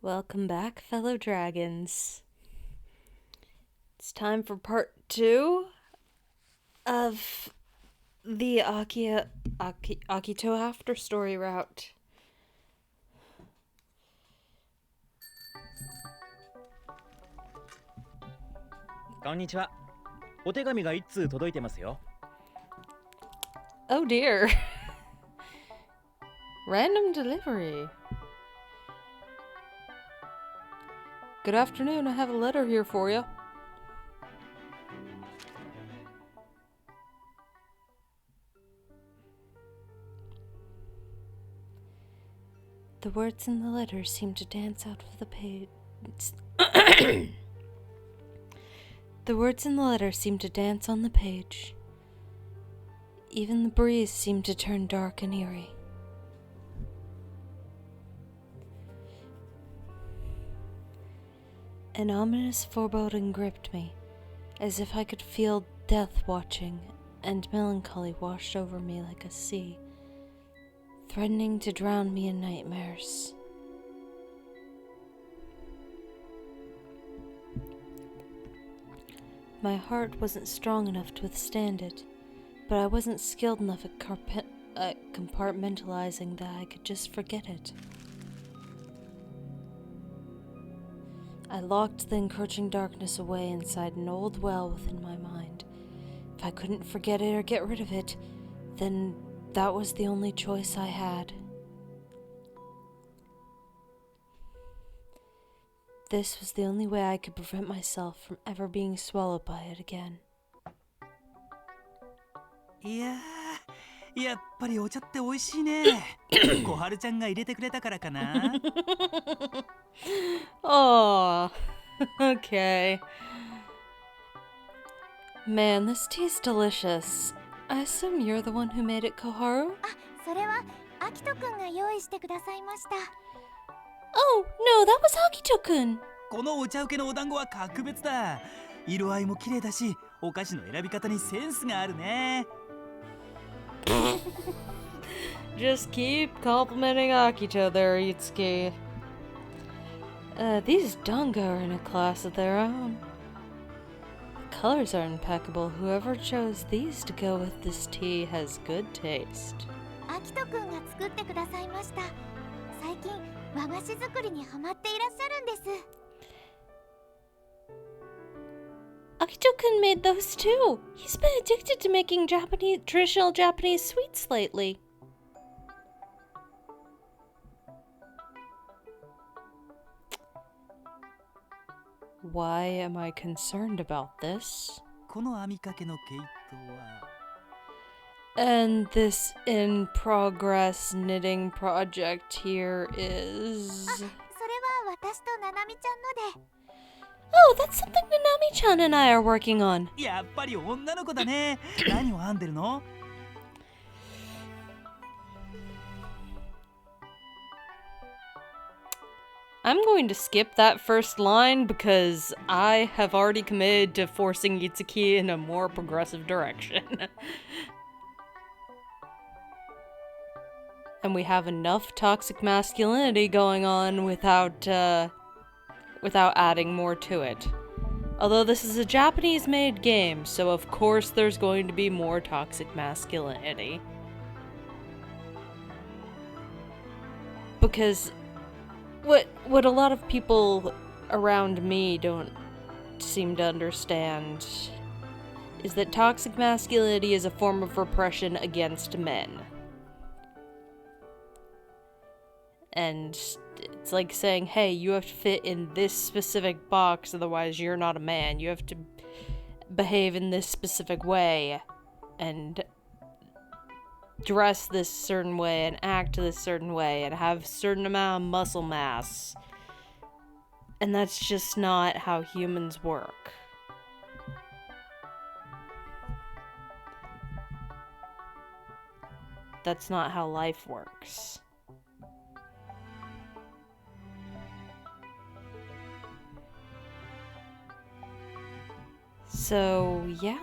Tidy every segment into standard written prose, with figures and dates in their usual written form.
Welcome back, fellow dragons. It's time for part 2 of the Akito after story route. こんにちは。お手紙が一通届いてますよ。Oh dear. Random delivery. Good afternoon, I have a letter here for you. The words in the letter seem to dance out of the page. The words in the letter seem to dance on the page. Even the breeze seemed to turn dark and eerie. An ominous foreboding gripped me, as if I could feel death watching, and melancholy washed over me like a sea, threatening to drown me in nightmares. My heart wasn't strong enough to withstand it, but I wasn't skilled enough at compartmentalizing that I could just forget it. I locked the encroaching darkness away inside an old well within my mind. If I couldn't forget it or get rid of it, then that was the only choice I had. This was the only way I could prevent myself from ever being swallowed by it again. いやー、やっぱりお茶って美味しいね。小春ちゃんが入れてくれたからかな。Oh, okay. Man, this tea's delicious. I assume you're the one who made it, Koharu? それはアキトくんが用意してくださいました。 Oh, no, that was Akito-kun. このお茶受けのお団子は格別だ。色合いも綺麗だし、お菓子の選び方にセンスがあるね。Just keep complimenting Akito there, Itsuki. These Dango are in a class of their own. The colors are impeccable. Whoever chose these to go with this tea has good taste. アキトくんが作ってくださいました。最近和菓子作りにハマっていらっしゃるんです。 Akito-kun made those too. He's been addicted to making traditional Japanese sweets lately. Why am I concerned about this? この編みかけの毛糸は。 And this in-progress knitting project here is... それは私とナナミちゃんので。 Oh, that's something Nanami-chan and I are working on. やっぱり女の子だね。何を編んでるの？ I'm going to skip that first line because I have already committed to forcing Itsuki in a more progressive direction. And we have enough toxic masculinity going on without adding more to it. Although this is a Japanese-made game, so of course there's going to be more toxic masculinity. Because what a lot of people around me don't seem to understand is that toxic masculinity is a form of repression against men. And it's like saying, hey, you have to fit in this specific box, otherwise you're not a man. You have to behave in this specific way, and dress this certain way, and act this certain way, and have a certain amount of muscle mass. And that's just not how humans work. That's not how life works. So, yeah.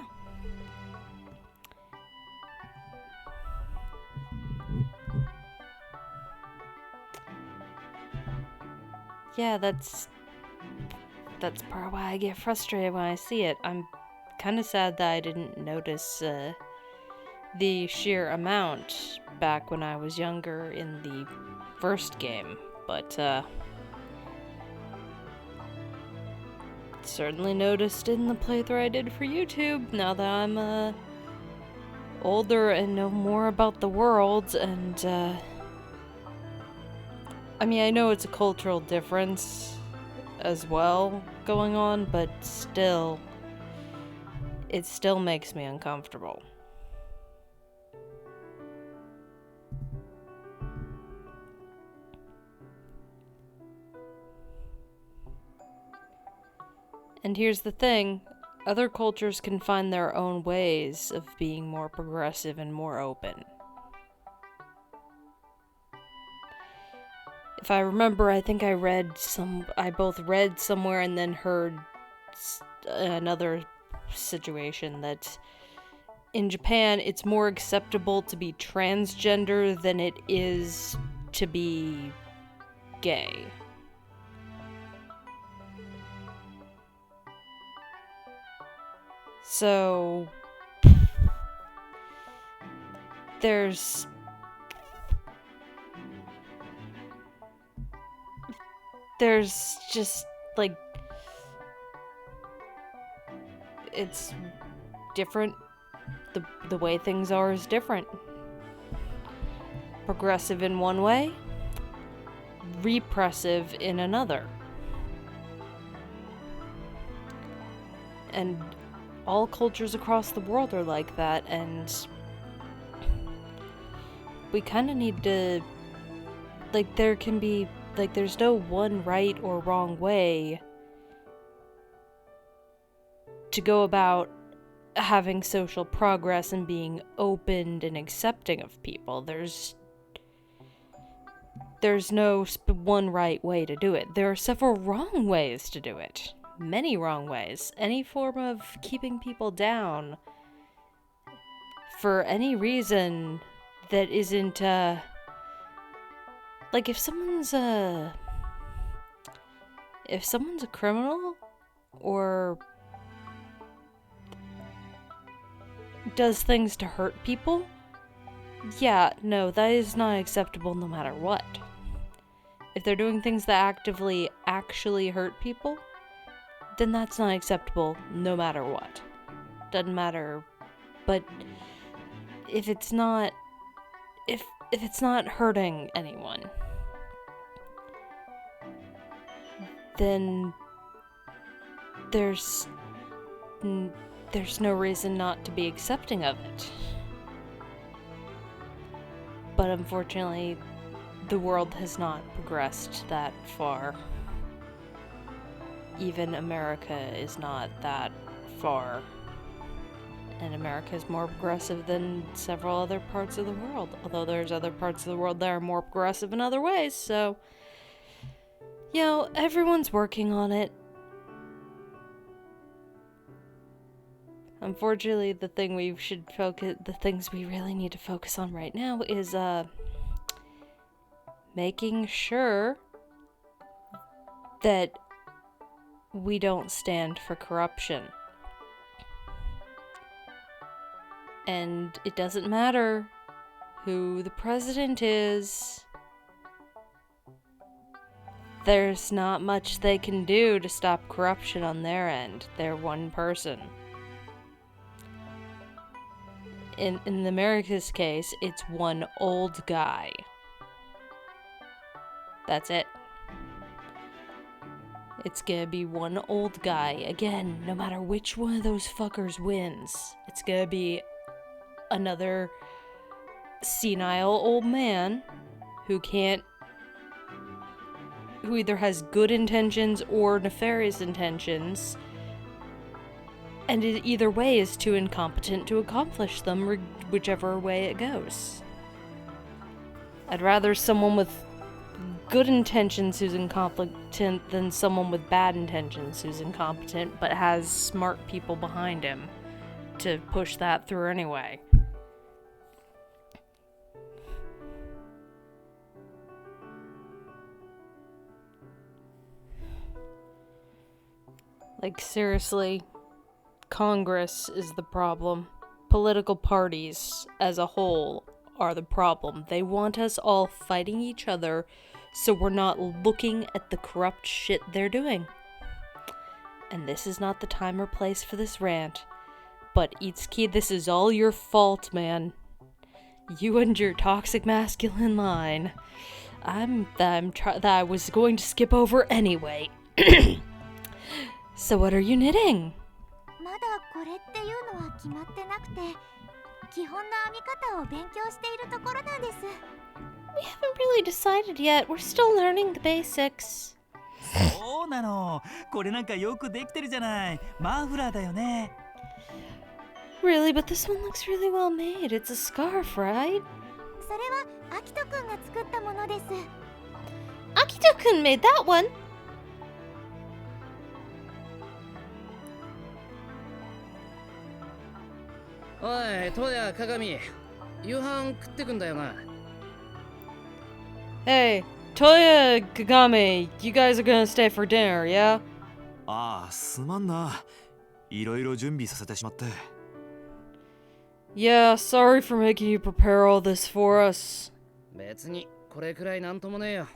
yeah, that's part of why I get frustrated when I see it. I'm kind of sad that I didn't notice the sheer amount back when I was younger in the first game, but certainly noticed in the playthrough I did for YouTube now that I'm older and know more about the world. And I mean, I know it's a cultural difference as well going on, but still, it still makes me uncomfortable. And here's the thing, other cultures can find their own ways of being more progressive and more open. If I remember, I think I both read somewhere and then heard another situation that in Japan, it's more acceptable to be transgender than it is to be gay. So there's just like it's different. The way things are is different. Progressive in one way, repressive in another. And all cultures across the world are like that, and we kind of need to, like, there can be, like, there's no one right or wrong way to go about having social progress and being open and accepting of people. There's no one right way to do it. There are several wrong ways to do it. Many wrong ways. Any form of keeping people down for any reason that isn't, like, if someone's a criminal or does things to hurt people, yeah, no, that is not acceptable no matter what. If they're doing things that actively actually hurt people, then that's not acceptable no matter what. Doesn't matter. But if it's not hurting anyone, then there's no reason not to be accepting of it. But unfortunately, the world has not progressed that far. Even America is not that far. And America is more progressive than several other parts of the world. Although there's other parts of the world that are more progressive in other ways, so... You know, everyone's working on it. Unfortunately, the things we really need to focus on right now is, making sure that we don't stand for corruption. And it doesn't matter who the president is. There's not much they can do to stop corruption on their end. They're one person. In America's case, it's one old guy. That's it. It's gonna be one old guy. Again, no matter which one of those fuckers wins, it's gonna be another senile old man who either has good intentions or nefarious intentions, and either way is too incompetent to accomplish them, whichever way it goes. I'd rather someone with good intentions who's incompetent than someone with bad intentions who's incompetent but has smart people behind him to push that through anyway. Like, seriously, Congress is the problem. Political parties as a whole are the problem. They want us all fighting each other so we're not looking at the corrupt shit they're doing. And this is not the time or place for this rant. But Itsuki, this is all your fault, man. You and your toxic masculine line. That I was going to skip over anyway. So what are you knitting? まだこれっていうのは決まってなくて、基本の編み方を勉強しているところなんです。We haven't really decided yet. We're still learning the basics. そうなの。これなんかよくできてるじゃない。マフラーだよね。Really, but this one looks really well made. It's a scarf, right? それはアキトくんが作ったものです。Akito-kun made that one. おい、トヤ、鏡。夕飯食ってくんだよな。Hey, Toya, Kagame, you guys are gonna stay for dinner, yeah? ああ、すまんな。いろいろ準備させてしまって。Yeah, sorry for making you prepare all this for us. 別にこれくらいなんともねえよ。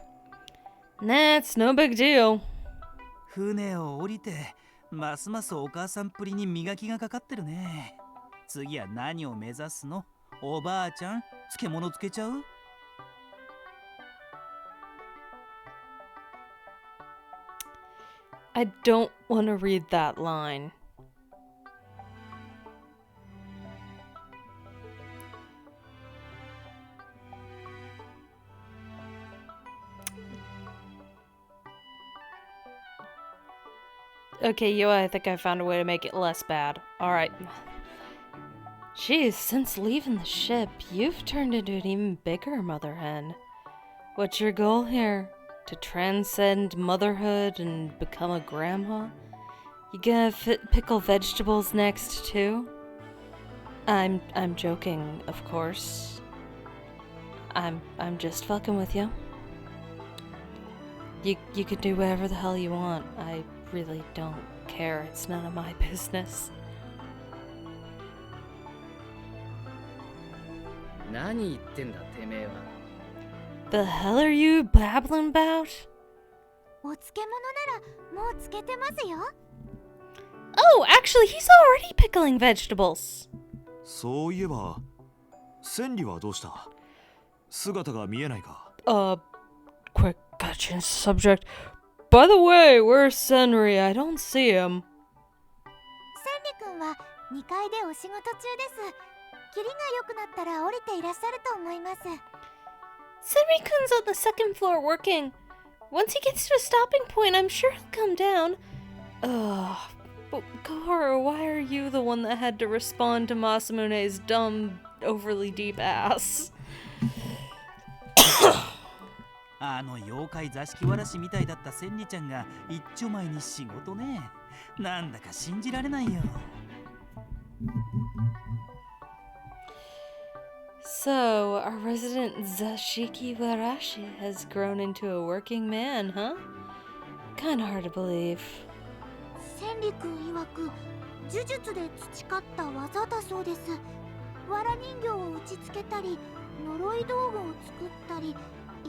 Nah, it's no big deal. 船を降りて、ますますお母さんっぷりに磨きがかかってるね。次は何を目指すの？おばあちゃん、漬物つけちゃう？ I don't want to read that line. Okay, yo, I think I found a way to make it less bad. Alright. Jeez, since leaving the ship, you've turned into an even bigger mother hen. What's your goal here? To transcend motherhood and become a grandma? You gonna pickle vegetables next too? I'm joking, of course. I'm just fucking with you. You can do whatever the hell you want. I really don't care. It's none of my business. 何言ってんだ、てめえは。The hell are you babbling about? お漬物ならもう漬けてますよ。Oh, actually, he's already pickling vegetables. そういえば、千里はどうした？姿が見えないか。Quick, gotta change the subject. By the way, where's Senri? I don't see him. 千里くんは2階でお仕事中です。キリが良くなったら降りていらっしゃると思います。Senri-kun's on the second floor working. Once he gets to a stopping point, I'm sure he'll come down. Ugh. But Kakeru, why are you the one that had to respond to Masamune's dumb, overly deep ass? あの妖怪座敷わらしみたいだった千里ちゃんが一丁前に仕事ね。なんだか信じられないよ。So, our resident Zashiki Warashi has grown into a working man, huh? Kinda hard to believe. 千里くん曰く呪術で培った技だそうです。わら人形を打ちつけたり呪い道具を作ったり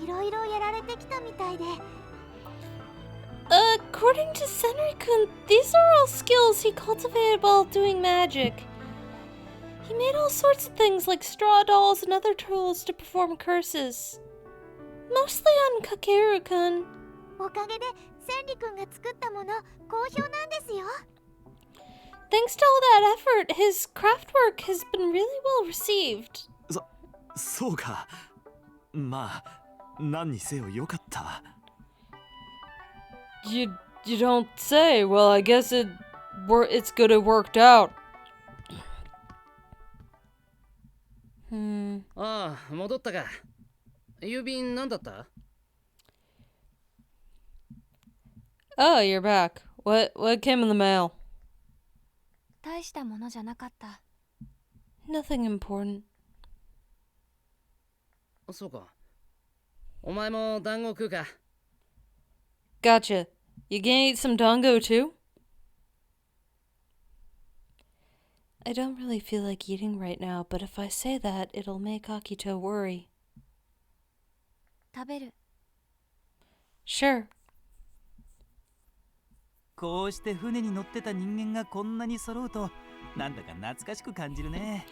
いろいろやられてきたみたいで。According to Senri-kun, these are all skills he cultivated while doing magic. He made all sorts of things like straw dolls and other tools to perform curses. Mostly on Kakeru-kun. おかげで千里くんが作ったもの好評なんですよ。Thanks to all that effort, his craft work has been really well received. そうか。まあ、何にせよよかった。You don't say. Well, I guess it's good it worked out. ああ、戻ったか。郵便何だった？ Oh, you're back. What came in the mail? 大したものじゃなかった。Nothing important. そうか。お前も団子食うか。 Gotcha. You gonna eat some dango too? I don't really feel like eating right now, but if I say that, it'll make Akito worry. 食べる。 Sure. こうして船に乗ってた人間がこんなに揃うとなんだか懐かしく感じるね。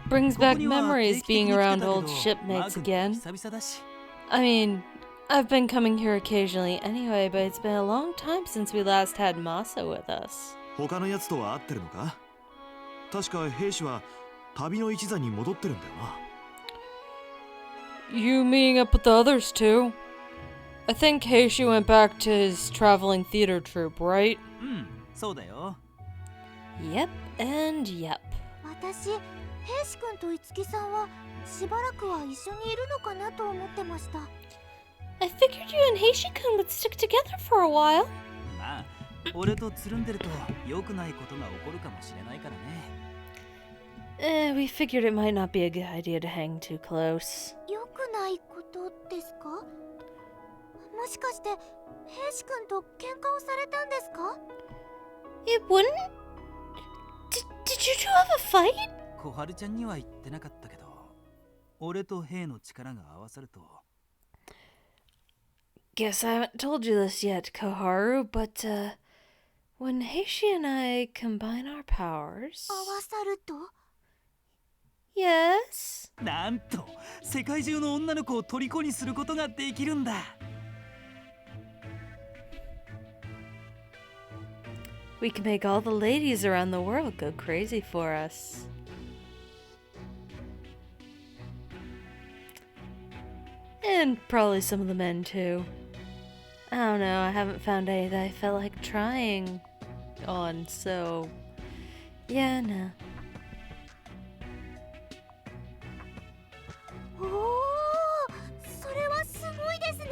Brings ここ back には memories 定期的に being 来てた around けど old shipmates マー君 again. 久々だし。 I mean, I've been coming here occasionally anyway, but it's been a long time since we last had Masa with us. 他のやつとは会ってるのか？確か兵士は旅の一座に戻ってるんだよな。 You meeting up with the others too? I think Heishi went back to his traveling theater troupe, right? うん、そうだよ。 Yep and yep. 私、兵士君と樹さんはしばらくは一緒にいるのかなと思ってました。 I figured you and Heishi-kun would stick together for a while. まあ、俺とつるんでると良くないことが起こるかもしれないからね。 We figured it might not be a good idea to hang too close. 良くないことですか？もしかして兵士君と喧嘩をされたんですか？ It wouldn't? Did you two have a fight? 小春ちゃんには言ってなかったけど、俺と兵の力が合わさると。 Guess I haven't told you this yet, Koharu, but, when Heishi and I combine our powers... 合わさると？ Yes? なんと世界中の女の子を虜にすることができるんだ。 We can make all the ladies around the world go crazy for us. And probably some of the men too. I don't know, I haven't found any that I felt like trying on, so... Yeah, no. おお、それはすごいですね。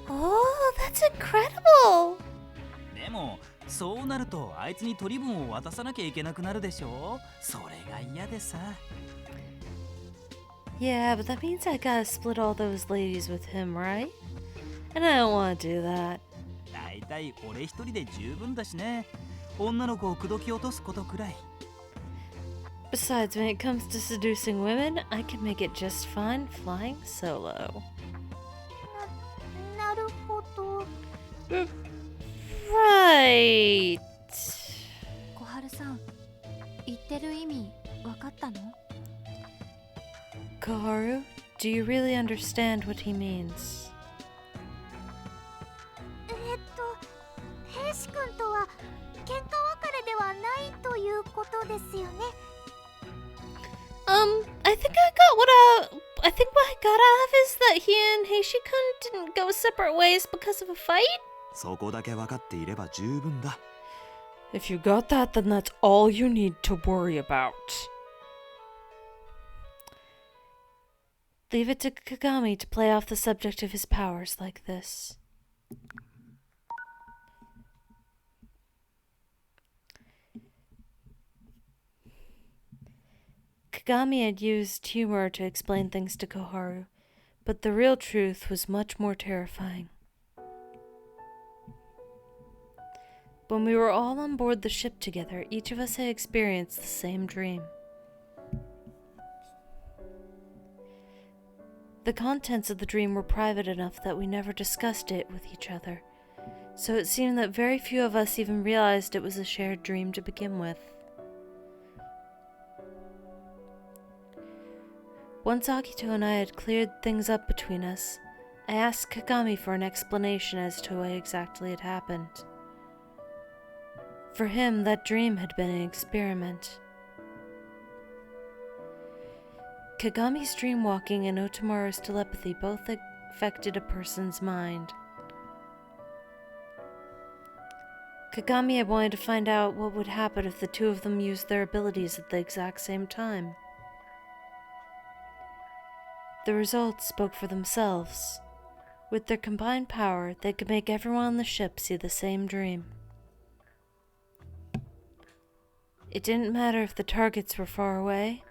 Oh, that's incredible! でもそうなるとあいつに取り分を渡さなきゃいけなくなるでしょ。それが嫌でさ。 Yeah, but that means I gotta split all those ladies with him, right? And I don't want to do that. だいたい俺一人で十分だしね。女の子を口説き落とすことくらい。 Besides, when it comes to seducing women, I can make it just fine flying solo. なるほど。 Right. 小春さん、言ってる意味わかったの？ Koharu, do you really understand what he means? 兵士君とは喧嘩別れではないということですよね。 I think what I got out of is that he and Heishi-kun didn't go separate ways because of a fight? そこだけ分かっていれば十分だ。 If you got that, then that's all you need to worry about. Leave it to Kagami to play off the subject of his powers like this. Kagami had used humor to explain things to Koharu, but the real truth was much more terrifying. When we were all on board the ship together, each of us had experienced the same dream. The contents of the dream were private enough that we never discussed it with each other, so it seemed that very few of us even realized it was a shared dream to begin with. Once Akito and I had cleared things up between us, I asked Kagami for an explanation as to what exactly had happened. For him, that dream had been an experiment. Kagami's dreamwalking and Otomaru's telepathy both affected a person's mind. Kagami had wanted to find out what would happen if the two of them used their abilities at the exact same time. The results spoke for themselves. With their combined power, they could make everyone on the ship see the same dream. It didn't matter if the targets were far away.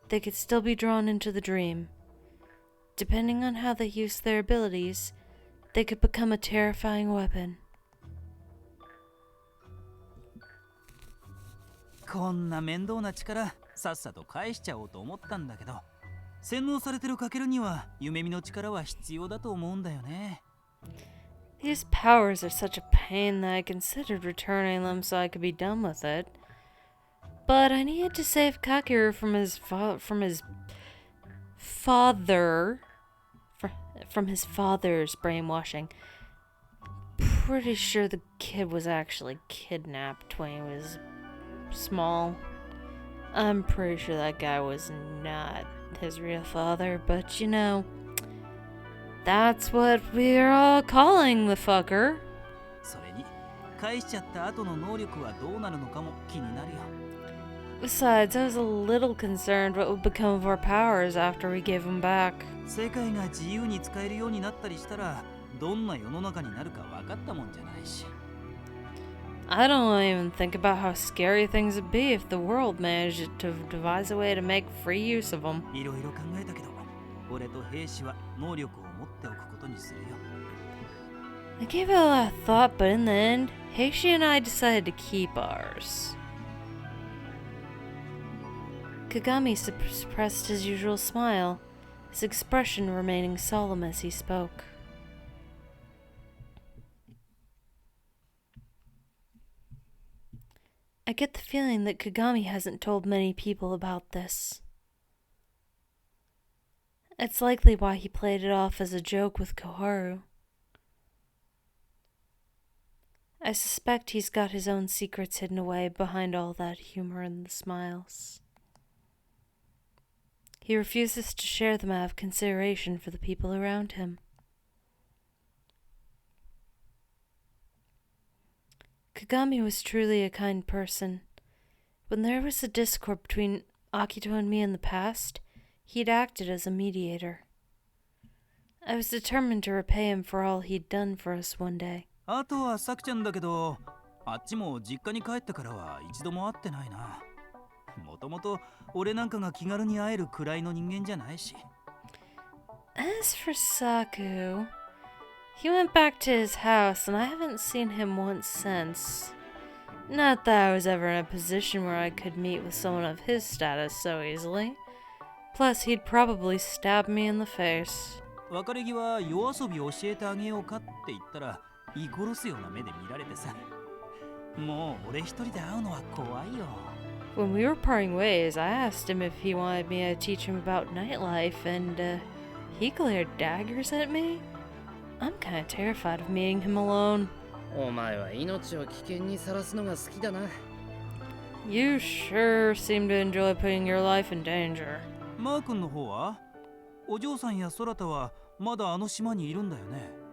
They could still be drawn into the dream. Depending on how they used their abilities, they could become a terrifying weapon. こんな面倒な力さっさと返しちゃおうと思ったんだけど、洗脳されてるカケルには夢見の力は必要だと思うんだよね。 These powers are such a pain that I considered returning them so I could be done with it. But I needed to save Kakeru from his father's brainwashing. Pretty sure the kid was actually kidnapped when he was small. I'm pretty sure that guy was not his real father, but you know, that's what we're all calling the fucker. それに返しちゃった後の能力はどうなるのかも気になるよ。 Besides, I was a little concerned what would become of our powers after we gave them back. 世界が自由に使えるようになったりしたら、どんな世の中になるか分かったもんじゃないし。 I don't even think about how scary things would be if the world managed to devise a way to make free use of them. いろいろ考えたけど、俺と兵士は能力を持っておくことにするよ。 I gave it a lot of thought, but in the end, Heishi and I decided to keep ours. Kagami suppressed his usual smile, his expression remaining solemn as he spoke. I get the feeling that Kagami hasn't told many people about this. It's likely why he played it off as a joke with Koharu. I suspect he's got his own secrets hidden away behind all that humor and the smiles. He refuses to share them out of consideration for the people around him. Kagami was truly a kind person. When there was a discord between Akito and me in the past, he'd acted as a mediator. I was determined to repay him for all he'd done for us one day. あとはさくちゃんだけど、あっちも実家に帰ってからは一度も会ってないな。もともと俺なんかが気軽に会えるくらいの人間じゃないし。 As for Saku, he went back to his house and I haven't seen him once since. Not that I was ever in a position where I could meet with someone of his status so easily. Plus, he'd probably stab me in the face. 別れ際夜遊び教えてあげようかって言ったら居殺すような目で見られてさ。もう俺一人で会うのは怖いよ。 When we were parting ways, I asked him if he wanted me to teach him about nightlife, and he glared daggers at me. I'm kind of terrified of meeting him alone. お前は命を危険にさらすのが好きだな。You sure seem to enjoy putting your life in danger. マー君の方はお嬢さんや空田はまだあの島にいるんだよね。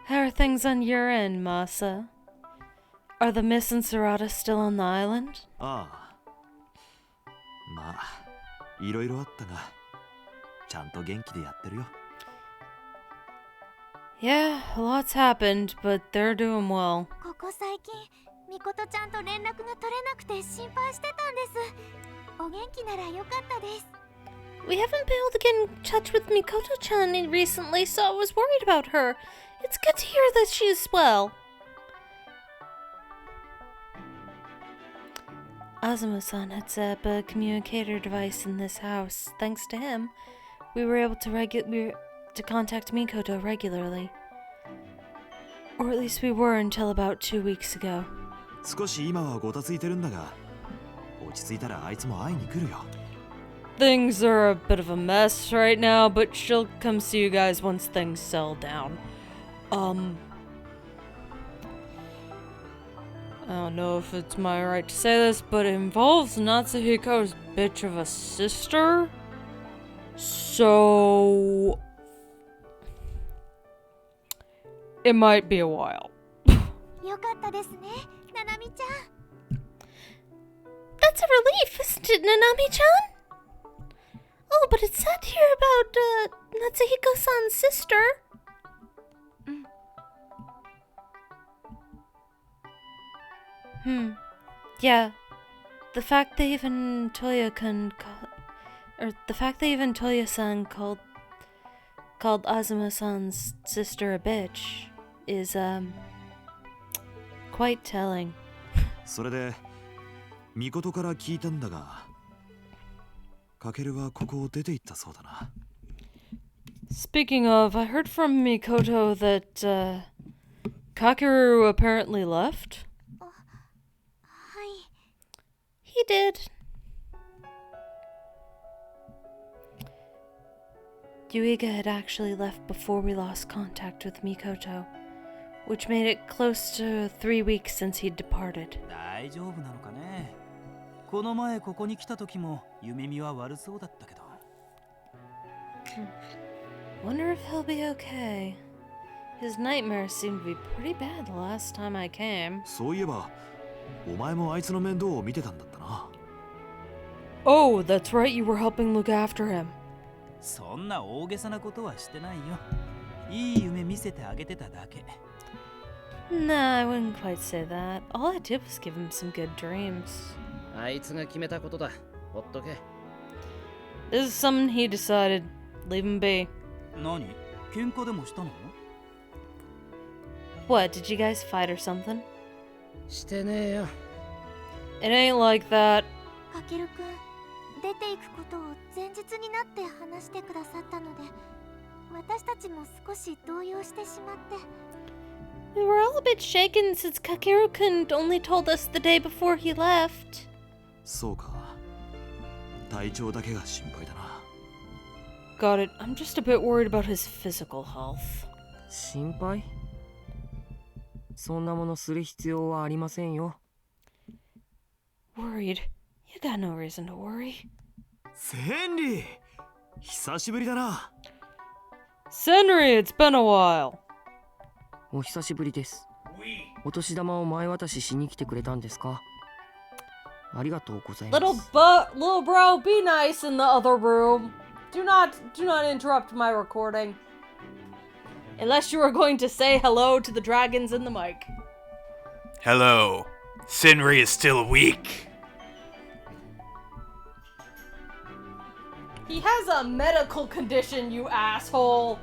How are things on your end, Masa? Are the Miss and Sarada still on the island? ああ。まあ、いろいろあったが、ちゃんと元気でやってるよ。Yeah, a lot's happened, but they're doing well. ここ最近みことちゃんと連絡が取れなくて心配してたんです。お元気ならよかったです。 We haven't been able to get in touch with Mikoto-chan recently, so I was worried about her. It's good to hear that she is well. Azuma-san had set up a communicator device in this house. Thanks to him, we were able to contact Mikoto regularly. Or at least we were until about 2 weeks ago. 少し今はごたついてるんだが、落ち着いたらあいつも会いに来るよ。 Things are a bit of a mess right now, but she'll come see you guys once things settle down. I don't know if it's my right to say this, but it involves Natsuhiko's bitch of a sister. So it might be a while. よかったですね、ななみちゃん。 That's a relief, isn't it, Nanami-chan? Oh, but it said here about Natsuhiko-san's sister. Yeah. The fact that even Toya-san called called Azuma-san's sister a bitch is, quite telling. それでミコトから聞いたんだが、カケルはここを出て行ったそうだな。 Speaking of, I heard from Mikoto that, Kakeru apparently left. はい。 He did. Yuiga had actually left before we lost contact with Mikoto, which made it close to 3 weeks since he'd departed. 大丈夫なのかね。この前ここに来た時も夢見は悪そうだったけど。Wonder if he'll be okay. His nightmares seemed to be pretty bad the last time I came. そういえば、お前もあいつの面倒を見てたんだったな。 Oh, that's right, you were helping look after him. そんな大げさなことはしてないよ。いい夢見せてあげてただけ。 Nah, I wouldn't quite say that. All I did was give him some good dreams. あいつが決めたことだ。ほっとけ。 This is something he decided. Leave him be. 何？喧嘩でもしたの？ What, did you guys fight or something? してねえよ。 It ain't like that. かけるくん、出ていくことを前日になって話してくださったので、私たちも少し動揺してしまって。 We were all a bit shaken since Kakeru-kun only told us the day before he left. そうか。体調だけが心配だな。 Got it. I'm just a bit worried about his physical health. 心配？そんなものする必要はありませんよ。 Worried? You got no reason to worry. センリ、久しぶりだな。 Senri, it's been a while. お久しぶりです。お年玉を前渡ししに来てくれたんですか？ありがとうございます。Little bro, be nice in the other room. Do not interrupt my recording. Unless you are going to say hello to the dragons in the mic. Hello. Senri is still weak. He has a medical condition, you asshole.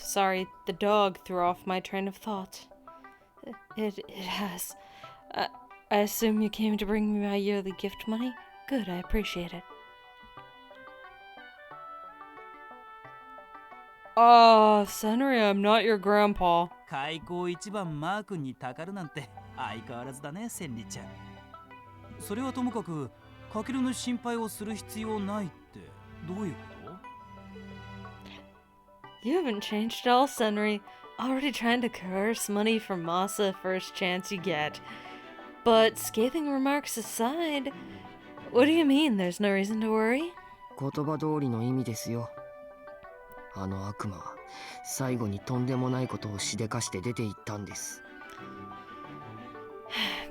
Sorry, the dog threw off my train of thought. It has. I assume you came to bring me my yearly gift money? Good, I appreciate it. Senri, I'm not your grandpa. 開口一番マー君にたかるなんて相変わらずだね、センリちゃん。それはともかく、かけるの心配をする必要ないってどういうこと？ You haven't changed at all, Senri. Already trying to coerce money from Masa first chance you get. But scathing remarks aside, what do you mean there's no reason to worry? 言葉通りの意味ですよ。あの悪魔は最後にとんでもないことをしでかして出て行ったんです。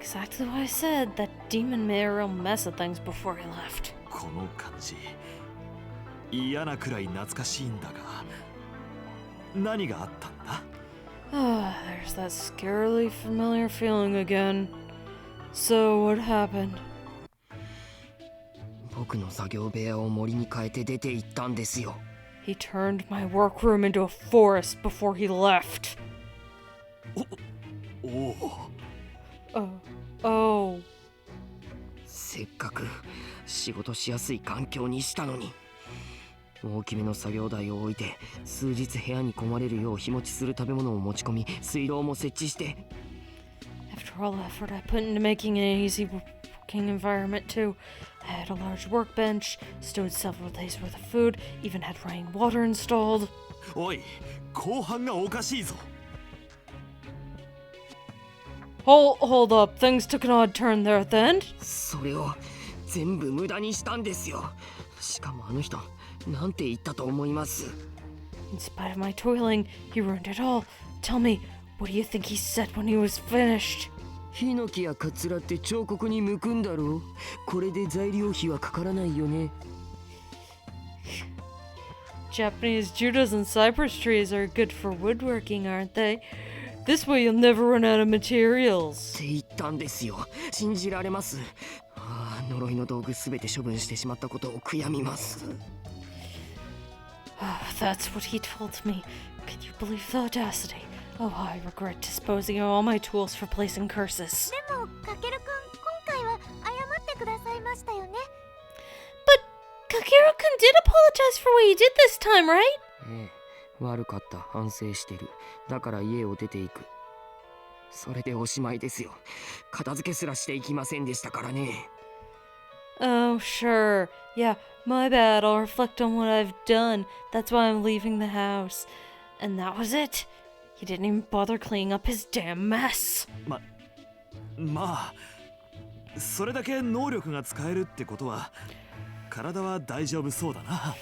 Exactly what I said. That demon made a real mess of things before he left. この感じ、嫌なくらい懐かしいんだが、何があったんだ？ There's that scarily familiar feeling again. So what happened? 僕の作業部屋を森に変えて出て行ったんですよ。 He turned my workroom into a forest before he left. Oh. せっかく仕事しやすい環境にしたのに。大きめの作業台を置いて、数日部屋に込まれるよう日持ちする食べ物を持ち込み、水道も設置して。 After all the effort I put into making an easy working environment too, I had a large workbench, stowed several days worth of food, even had running water installed. おい、後半がおかしいぞ。 Hold up, things took an odd turn there at the end. それを全部無駄にしたんですよ。しかもあの人、なんて言ったと思います？ In spite of my toiling, he ruined it all. Tell me, what do you think he said when he was finished? ヒノキやカツラって彫刻に向くんだろう。これで材料費はかからないよね。Japanese Judas and cypress trees are good for woodworking, aren't they? This way you'll never run out of materials. って言ったんですよ。信じられます。ああ、呪いの道具すべて処分してしまったことを悔やみます。That's what he told me. Can you believe the audacity? Oh, I regret disposing of all my tools for placing curses. でもかけるくん、今回は謝ってくださいましたよね。 But Kakeru-kun did apologize for what he did this time, right? ええ、悪かった。反省してる。だから家を出ていく。それでおしまいですよ。片付けすらしていきませんでしたからね。Oh, sure. Yeah, my bad. I'll reflect on what I've done. That's why I'm leaving the house. And that was it. He didn't even bother cleaning up his damn mess. まあそれだけ能力が使えるってことは体は大丈夫そうだな。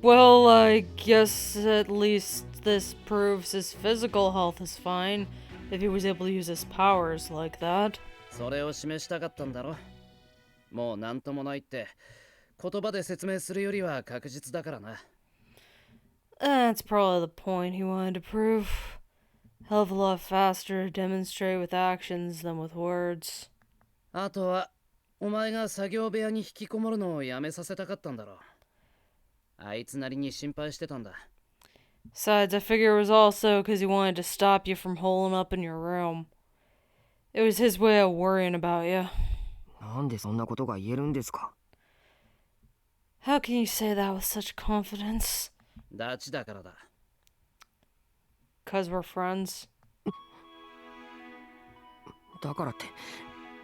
Well, I guess at least this proves his physical health is fine, if he was able to use his powers like that. それを示したかったんだろ。もうなんともないって言葉で説明するよりは確実だからな。That's probably the point he wanted to prove. Hell of a lot faster to demonstrate with actions than with words. あとはお前が作業部屋に引きこもるのをやめさせたかったんだろ。あいつなりに心配してたんだ。Besides, I figure it was also because he wanted to stop you from holing up in your room. It was his way of worrying about you. なんでそんなことが言えるんですか？ How can you say that with such confidence? ダチだからだ。Because we're friends. だからって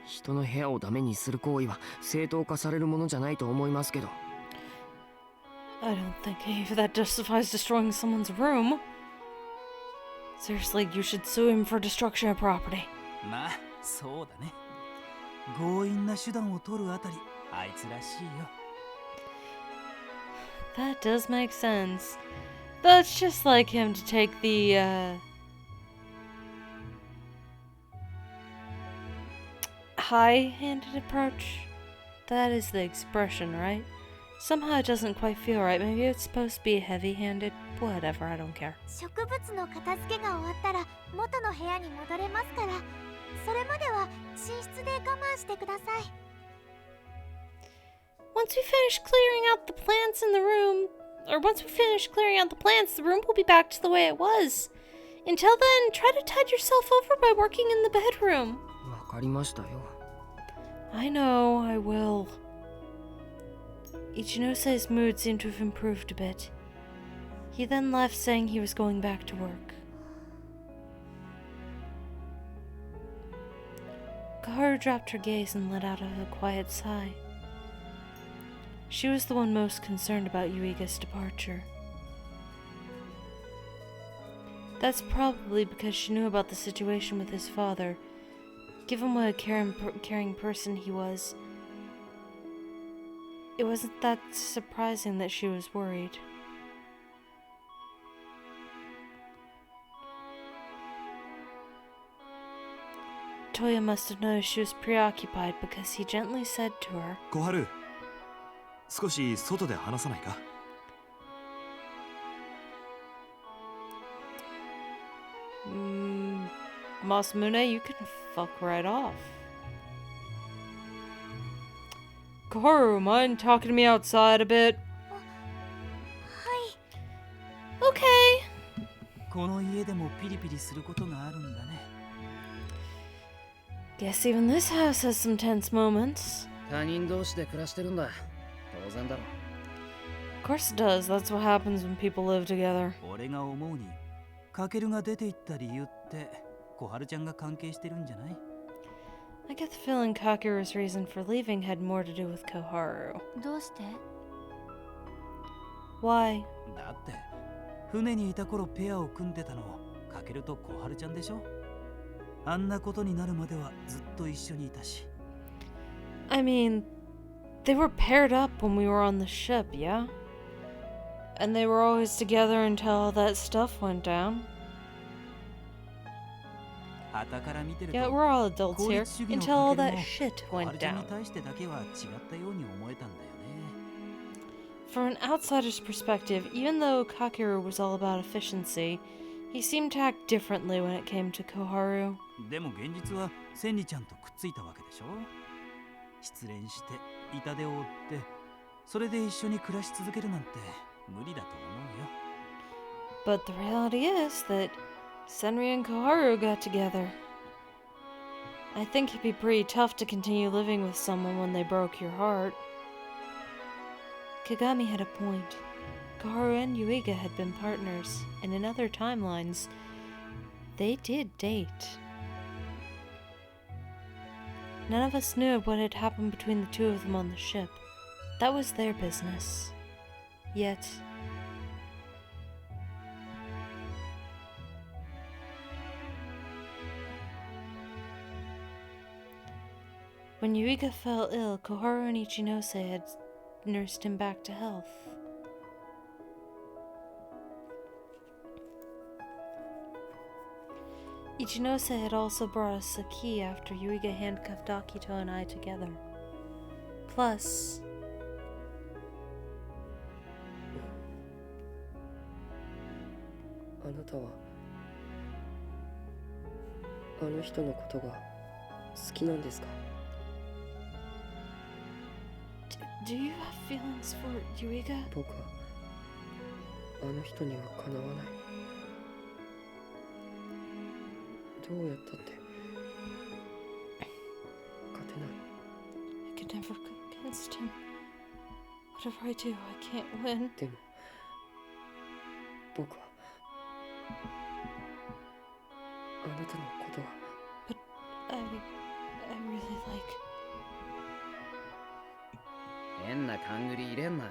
人の部屋をダメにする行為は正当化されるものじゃないと思いますけど。 I don't think any of that justifies destroying someone's room. Seriously, you should sue him for destruction of property. まあそうだね。強引な手段を取るあたりあいつらしいよ。 That does make sense. That's just like him to take the, high-handed approach. That is the expression, right? Somehow it doesn't quite feel right. Maybe it's supposed to be heavy-handed. Whatever, I don't care. 植物の片付けが終わったら元の部屋に戻れますから、それまでは寝室で我慢してください。 Once we finish clearing out the plants in the room, or once we finish clearing out the plants, the room will be back to the way it was. Until then, try to tide yourself over by working in the bedroom. わかりましたよ。 I know, I will. Ichinose-'s mood seemed to have improved a bit. He then left saying he was going back to work. Kakeru dropped her gaze and let out a quiet sigh. She was the one most concerned about Yuiga's departure. That's probably because she knew about the situation with his father. Given what a caring person he was, it wasn't that surprising that she was worried. Toya must have noticed she was preoccupied because he gently said to her, 小春、少し外で話さないか？ Masamune, you can fuck right off. Kakeru, mind talking to me outside a bit? はい。 Okay. この家でもピリピリすることがあるんだね。 Guess even this house has some tense moments. 他人同士で暮らしてるんだ。当然だろ。 Of course it does. That's what happens when people live together. 俺が思うに、カケルが出て行った理由って小春ちゃんが関係してるんじゃない？ I get the feeling Kakeru's reason for leaving had more to do with Koharu. どうして？ Why? だって船にいた頃ペアを組んでたのカケルと小春ちゃんでしょ？あんなことになるまではずっと一緒にいたし。 I mean, They were paired up when we were on the ship, yeah? And they were always together until all that stuff went down. 旗から見てると Yeah, we're all adults 効 here 率主義の until all かける that も shit 小 went 春ちゃんに down. 対してだけは違ったように思えたんだよね。 From an outsider's perspective, even though Kakeru was all about efficiency, he seemed to act differently when it came to Koharu. でも現実は千里ちゃんとくっついたわけでしょ。失恋して痛手を負ってそれで一緒に暮らし続けるなんて無理だと思うよ。 But the reality is that Senri and Koharu got together. I think it'd be pretty tough to continue living with someone when they broke your heart. Kagami had a point. Koharu and Yuiga had been partners, and in other timelines, they did date. None of us knew what had happened between the two of them on the ship. That was their business. Yet, when Yuiga fell ill, Koharu and Ichinose had nursed him back to health. Ichinose had also brought us a key after Yuiga handcuffed Akito and I together. Plus, あなたはあの人のことが好きなんですか？ do you have feelings for Yuiga? 僕はあの人にはかなわない。どうやったって勝てない。 I could never go against him. Whatever I do, I can't win. でも僕はあなたのことは I really like. 変な勘繰り入れんな。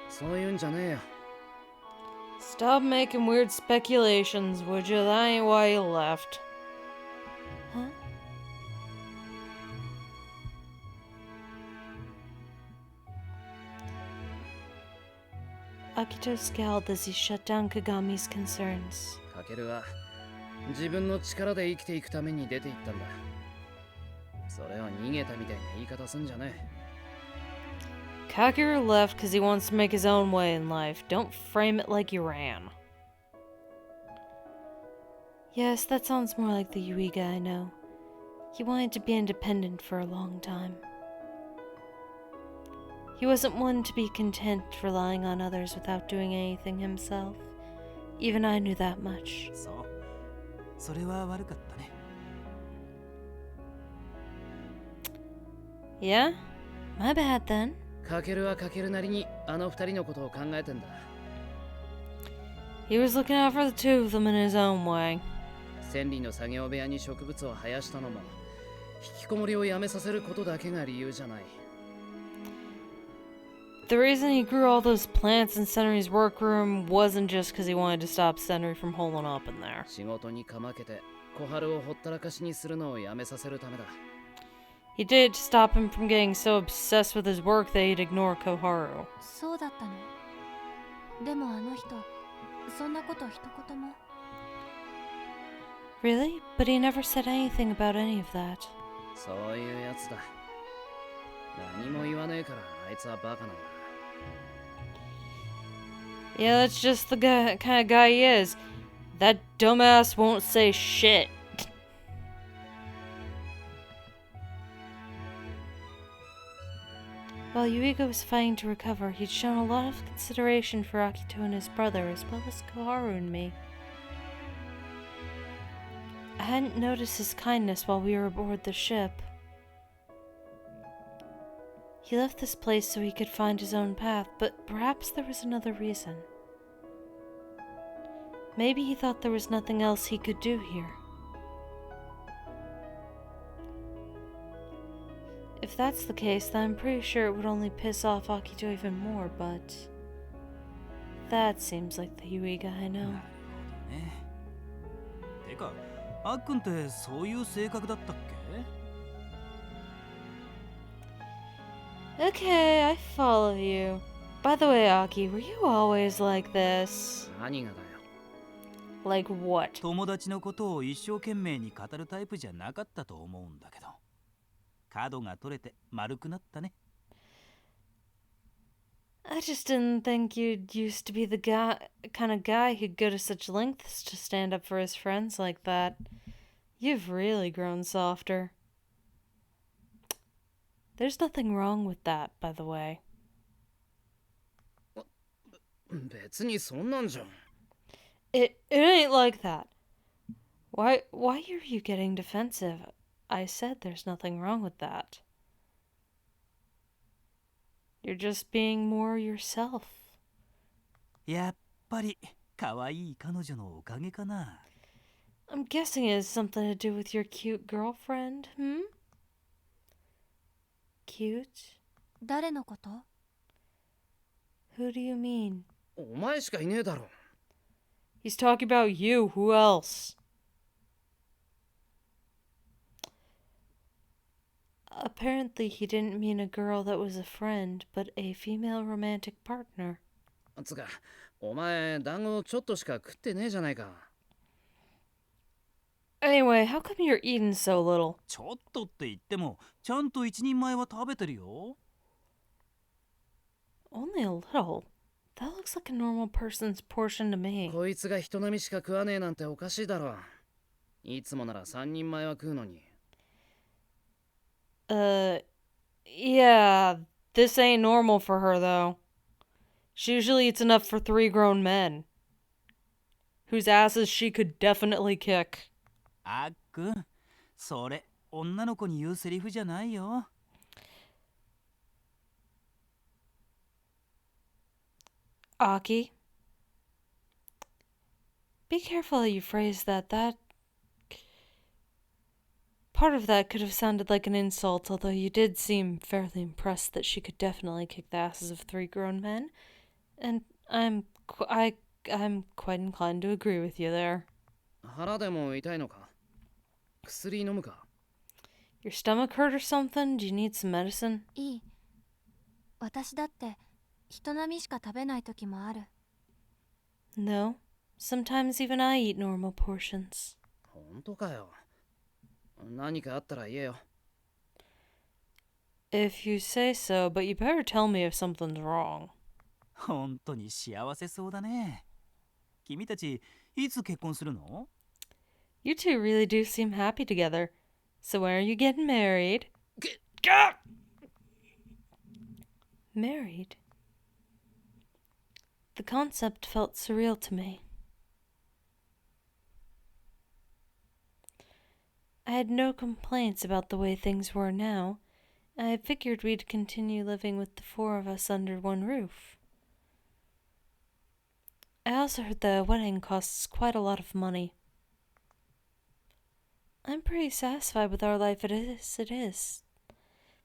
そういうんじゃねえよ。 Stop making weird speculations, would you? That ain't why you left. Huh? Akito scowled as he shut down Kagami's concerns. カケルは自分の力で生きていくために出て行ったんだ。それを逃げたみたいな言い方すんじゃねえ。 Kakeru left because he wants to make his own way in life. Don't frame it like you ran. Yes, that sounds more like the Yuiga I know. He wanted to be independent for a long time. He wasn't one to be content relying on others without doing anything himself. Even I knew that much. そう。それは悪かったね。 Yeah? My bad then. カケルはカケルなりにあの二人のことを考えてんだ。 He was looking out for the two of them in his own way. 千里の作業部屋に植物を生やしたのも引きこもりをやめさせることだけが理由じゃない。 The reason he grew all those plants in Senri's workroom wasn't just because he wanted to stop Senri from holding up in there. 仕事にかまけて小春をほったらかしにするのをやめさせるためだ。 He did to stop him from getting so obsessed with his work that he'd ignore Koharu. そうだったの。でもあの人、そんなこと一言も。 Really? But he never said anything about any of that. そういうやつだ。何も言わねえからあいつはバカなんだ。 Yeah, that's just the kind of guy he is. That dumbass won't say shit. While Yuiga was fighting to recover, he'd shown a lot of consideration for Akito and his brother, as well as Koharu and me. I hadn't noticed his kindness while we were aboard the ship. He left this place so he could find his own path, but perhaps there was another reason. Maybe he thought there was nothing else he could do here. If that's the case, then I'm pretty sure it would only piss off Akito even more, but that seems like the Yuiga I know. ね。てか、あっくんってそういう性格だったっけ？ Okay, I follow you. By the way, Aki, were you always like this? 何がだよ。 Like what? 友達のことを一生懸命に語るタイプじゃなかったと思うんだけど。角が取れて丸くなったね。I just didn't think you'd used to be the kind of guy who'd go to such lengths to stand up for his friends like that. You've really grown softer. There's nothing wrong with that, by the way. 別にそんなんじゃん。 It ain't like that. Why are you getting defensive? I said there's nothing wrong with that. You're just being more yourself. やっぱり可愛い彼女のおかげかな。I'm guessing it has something to do with your cute girlfriend, hmm? Cute? 誰のこと？ Who do you mean? お前しかいねえだろ。 He's talking about you. Who else? Apparently, he didn't mean a girl that was a friend, but a female romantic partner. つか、お前団子ちょっとしか食ってねえじゃないか。 Anyway, how come you're eating so little? ちょっとって言ってもちゃんと一人前は食べてるよ。 Only a little. That looks like a normal person's portion to me. こいつが人並みしか食わねえなんておかしいだろ。いつもなら3人前は食うのに。 Yeah, this ain't normal for her, though. She usually eats enough for 3 grown men, whose asses she could definitely kick. あっく、それ女の子に言うセリフじゃないよ。 Aki, be careful how you phrase that. Part of that could have sounded like an insult, although you did seem fairly impressed that she could definitely kick the asses of 3 grown men, and I'm quite inclined to agree with you there. 腹でも痛いのか？薬飲むか？ Your stomach hurt or something? Do you need some medicine? いい。私だって人並みしか食べない時もある。 No. Sometimes even I eat normal portions. 本当かよ。何かあったら言えよ。 If you say so, but you better tell me if something's wrong. 本当に幸せそうだね。君たちいつ結婚するの？ You two really do seem happy together. So when are you getting married? Married? The concept felt surreal to me. I had no complaints about the way things were now. I figured we'd continue living with the 4 of us under one roof. I also heard the wedding costs quite a lot of money. I'm pretty satisfied with our life as it is.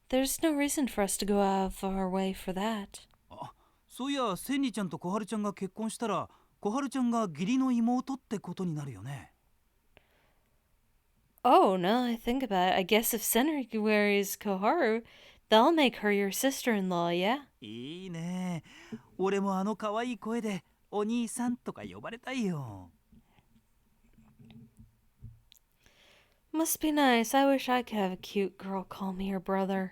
There's no reason for us to go out of our way for that. あ、そういや千里ちゃんと小春ちゃんが結婚したら小春ちゃんが義理の妹ってことになるよね。 Oh, now I think about it, I guess if Senri marries Koharu, that'll make her your sister-in-law, yeah? いいね。俺もあの可愛い声でお兄さんとか呼ばれたいよ。 Must be nice. I wish I could have a cute girl call me her brother.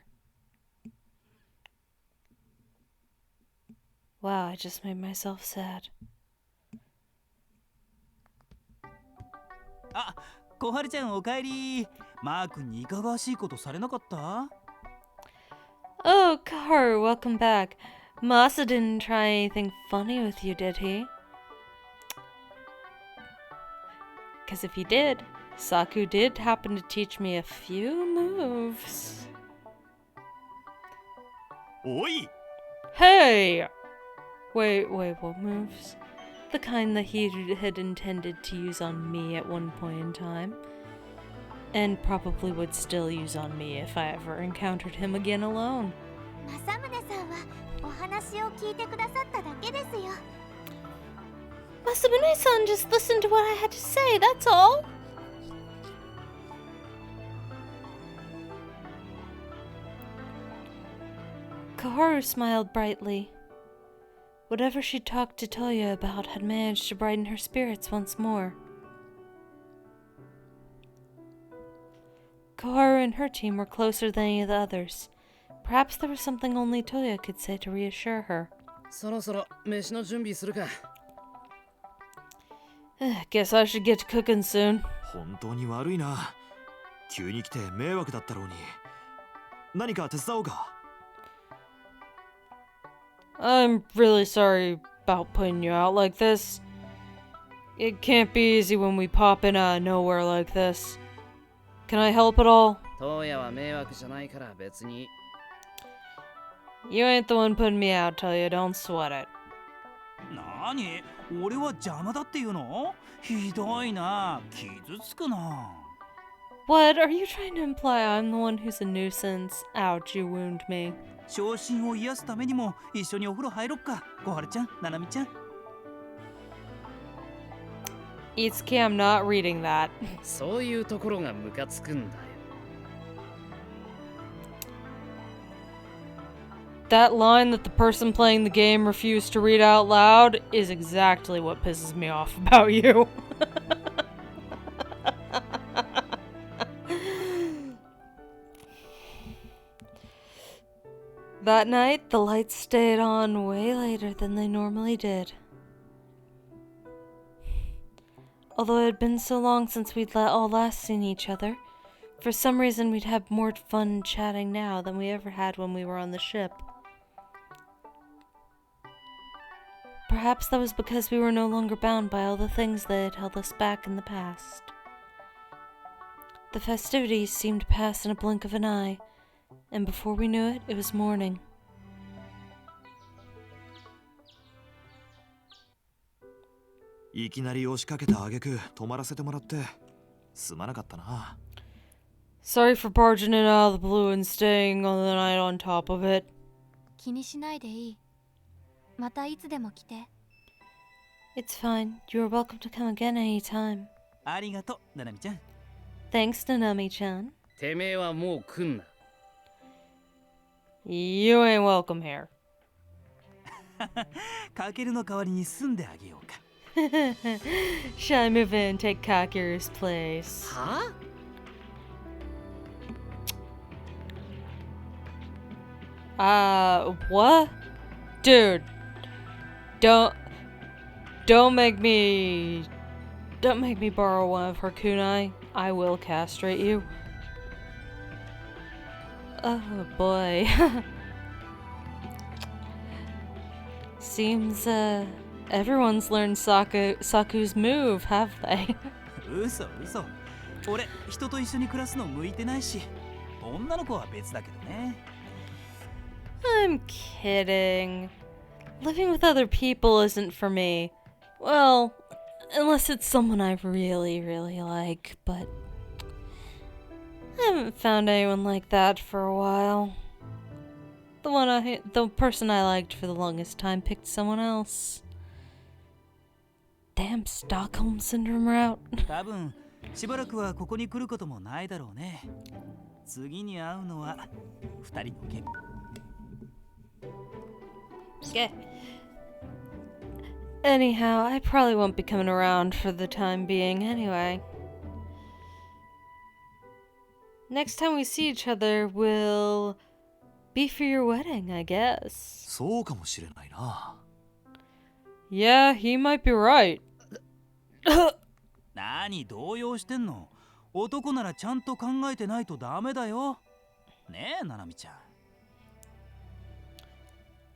Wow, I just made myself sad. あ、小春ちゃんおかえり。マー君にいかがわしいことされなかった？ Oh, Koharu, welcome back. Masa didn't try anything funny with you, did he? Because if he did, Saku did happen to teach me a few moves. おい。 Hey! Wait, what moves? The kind that he had intended to use on me at one point in time. And probably would still use on me if I ever encountered him again alone. 政宗さんはお話を聞いてくださっただけですよ。 Masamune-san just listened to what I had to say, that's all. Kakeru smiled brightly. Whatever she talked to Toya about had managed to brighten her spirits once more. Kakeru and her team were closer than any of the others. Perhaps there was something only Toya could say to reassure her. そろそろ飯の準備するか。Guess I should get to cooking soon. 本当に悪いな。急に来て迷惑だったろうに。何か手伝おうか。I'm really sorry about putting you out like this. It can't be easy when we pop in out of nowhere like this. Can I help at all? トーヤは迷惑じゃないから別に。You ain't the one putting me out, tell you, don't sweat it. なに、俺は邪魔だっていうの？ひどいな、傷つくな。What? Are you trying to imply I'm the one who's a nuisance? Ouch, you wound me. 昇進を癒すためにも一緒にお風呂入ろっか。小春ちゃん、ななみちゃん。Itsuki, I'm not reading that. そういうところがムカつくんだよ。That line that the person playing the game refused to read out loud is exactly what pisses me off about you. That night, the lights stayed on way later than they normally did. Although it had been so long since we'd all last seen each other, for some reason we'd have more fun chatting now than we ever had when we were on the ship. Perhaps that was because we were no longer bound by all the things that had held us back in the past. The festivities seemed to pass in a blink of an eye, and before we knew it, it was morning. いきなり押しかけた挙句泊まらせてもらってすまなかったな。Sorry for barging in out of the blue and staying on the night on top of it. 気にしないでいい。またいつでも来て。It's fine. You are welcome to come again anytime. ありがとう、ななみちゃん。Thanks, Nanami-chan. てめえはもう来んな。You ain't welcome here. かけるの代わりに住んであげようか。Shall I move in and take Kakeru's place? はWhat? Dude, don't make me borrow one of her kunai. I will castrate you. Oh boy. Seems everyone's learned Saku's move, have they? 嘘。俺、人と一緒に暮らすの向いてないし、女の子は別だけどね。I'm kidding. Living with other people isn't for me. Well, unless it's someone I really, really like, but I haven't found anyone like that for a while. The person I liked for the longest time picked someone else. Damn Stockholm Syndrome route. 多分、しばらくはここに来ることもないだろうね。次に会うのは二人の件。Okay. Anyhow, I probably won't be coming around for the time being anyway. Next time we see each other will be for your wedding, I guess. そうかもしれないな。Yeah, he might be right. 何動揺してんの？男ならちゃんと考えてないとダメだよ。ねえ、ななみちゃん。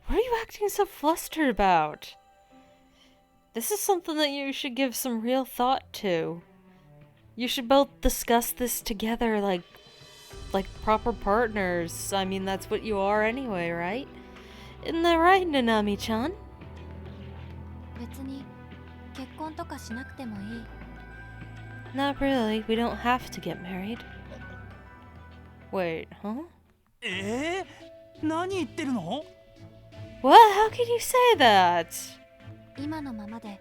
What are you acting so flustered about? This is something that you should give some real thought to. You should both discuss this together like proper partners. I mean, that's what you are anyway, right? Isn't that right, Nanami-chan? 別に結婚とかしなくてもいい。Not really. We don't have to get married. Wait, huh? 何言ってるの？ What? How can you say that? 今のままで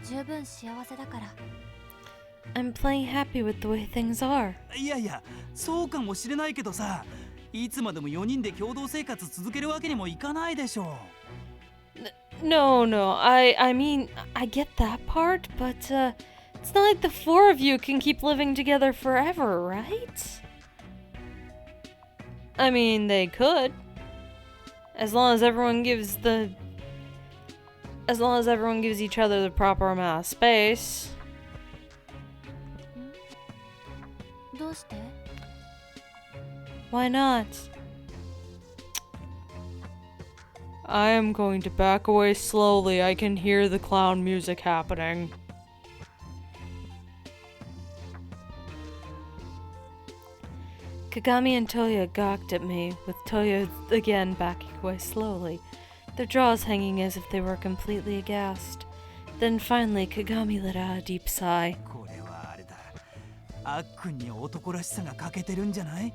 十分幸せだから。I'm playing happy with the way things are. いや、そうかもしれないけどさ、いつまでも4人で共同生活続けるわけにもいかないでしょ。No, no, I mean, I get that part, but, it's not like the four of you can keep living together forever, right? I mean, they could. As long as everyone gives each other the proper amount of space. どうして？ Why not? I am going to back away slowly. I can hear the clown music happening. Kagami and Toya gawked at me, with Toya again backing away slowly, their jaws hanging as if they were completely aghast. Then finally, Kagami let out a deep sigh. これはあれだ。あっくんに男らしさが欠けてるんじゃない？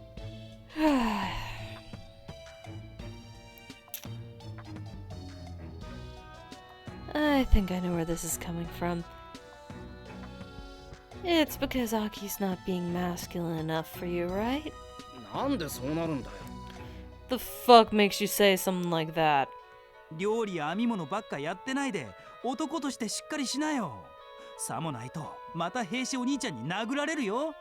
I think I know where this is coming from. It's because Aki's not being masculine enough for you, right? なんでそうなるんだよ。 The fuck makes you say something like that? 料理や編み物ばっかやってないで男としてしっかりしなよ。さもないとまた兵士お兄ちゃんに殴られるよ。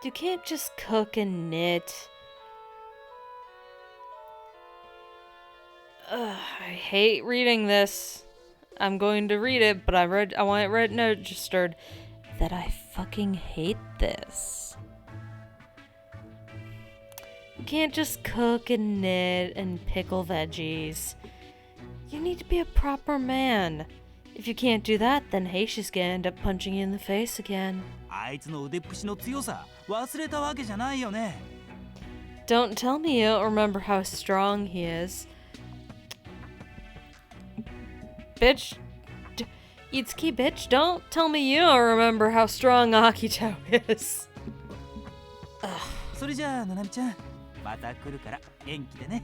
You can't just cook and knit. Ugh, I hate reading this. I'm going to read it, but I want it registered that I fucking hate this. You can't just cook and knit and pickle veggies. You need to be a proper man. If you can't do that, then Heishi's gonna end up punching you in the face again. あいつの腕っぷしの強さ忘れたわけじゃないよね。 Don't tell me you don't remember how strong he is. Bitch. Itsuki, bitch, don't tell me you don't remember how strong Akito is. それじゃあななみちゃんまた来るから元気でね。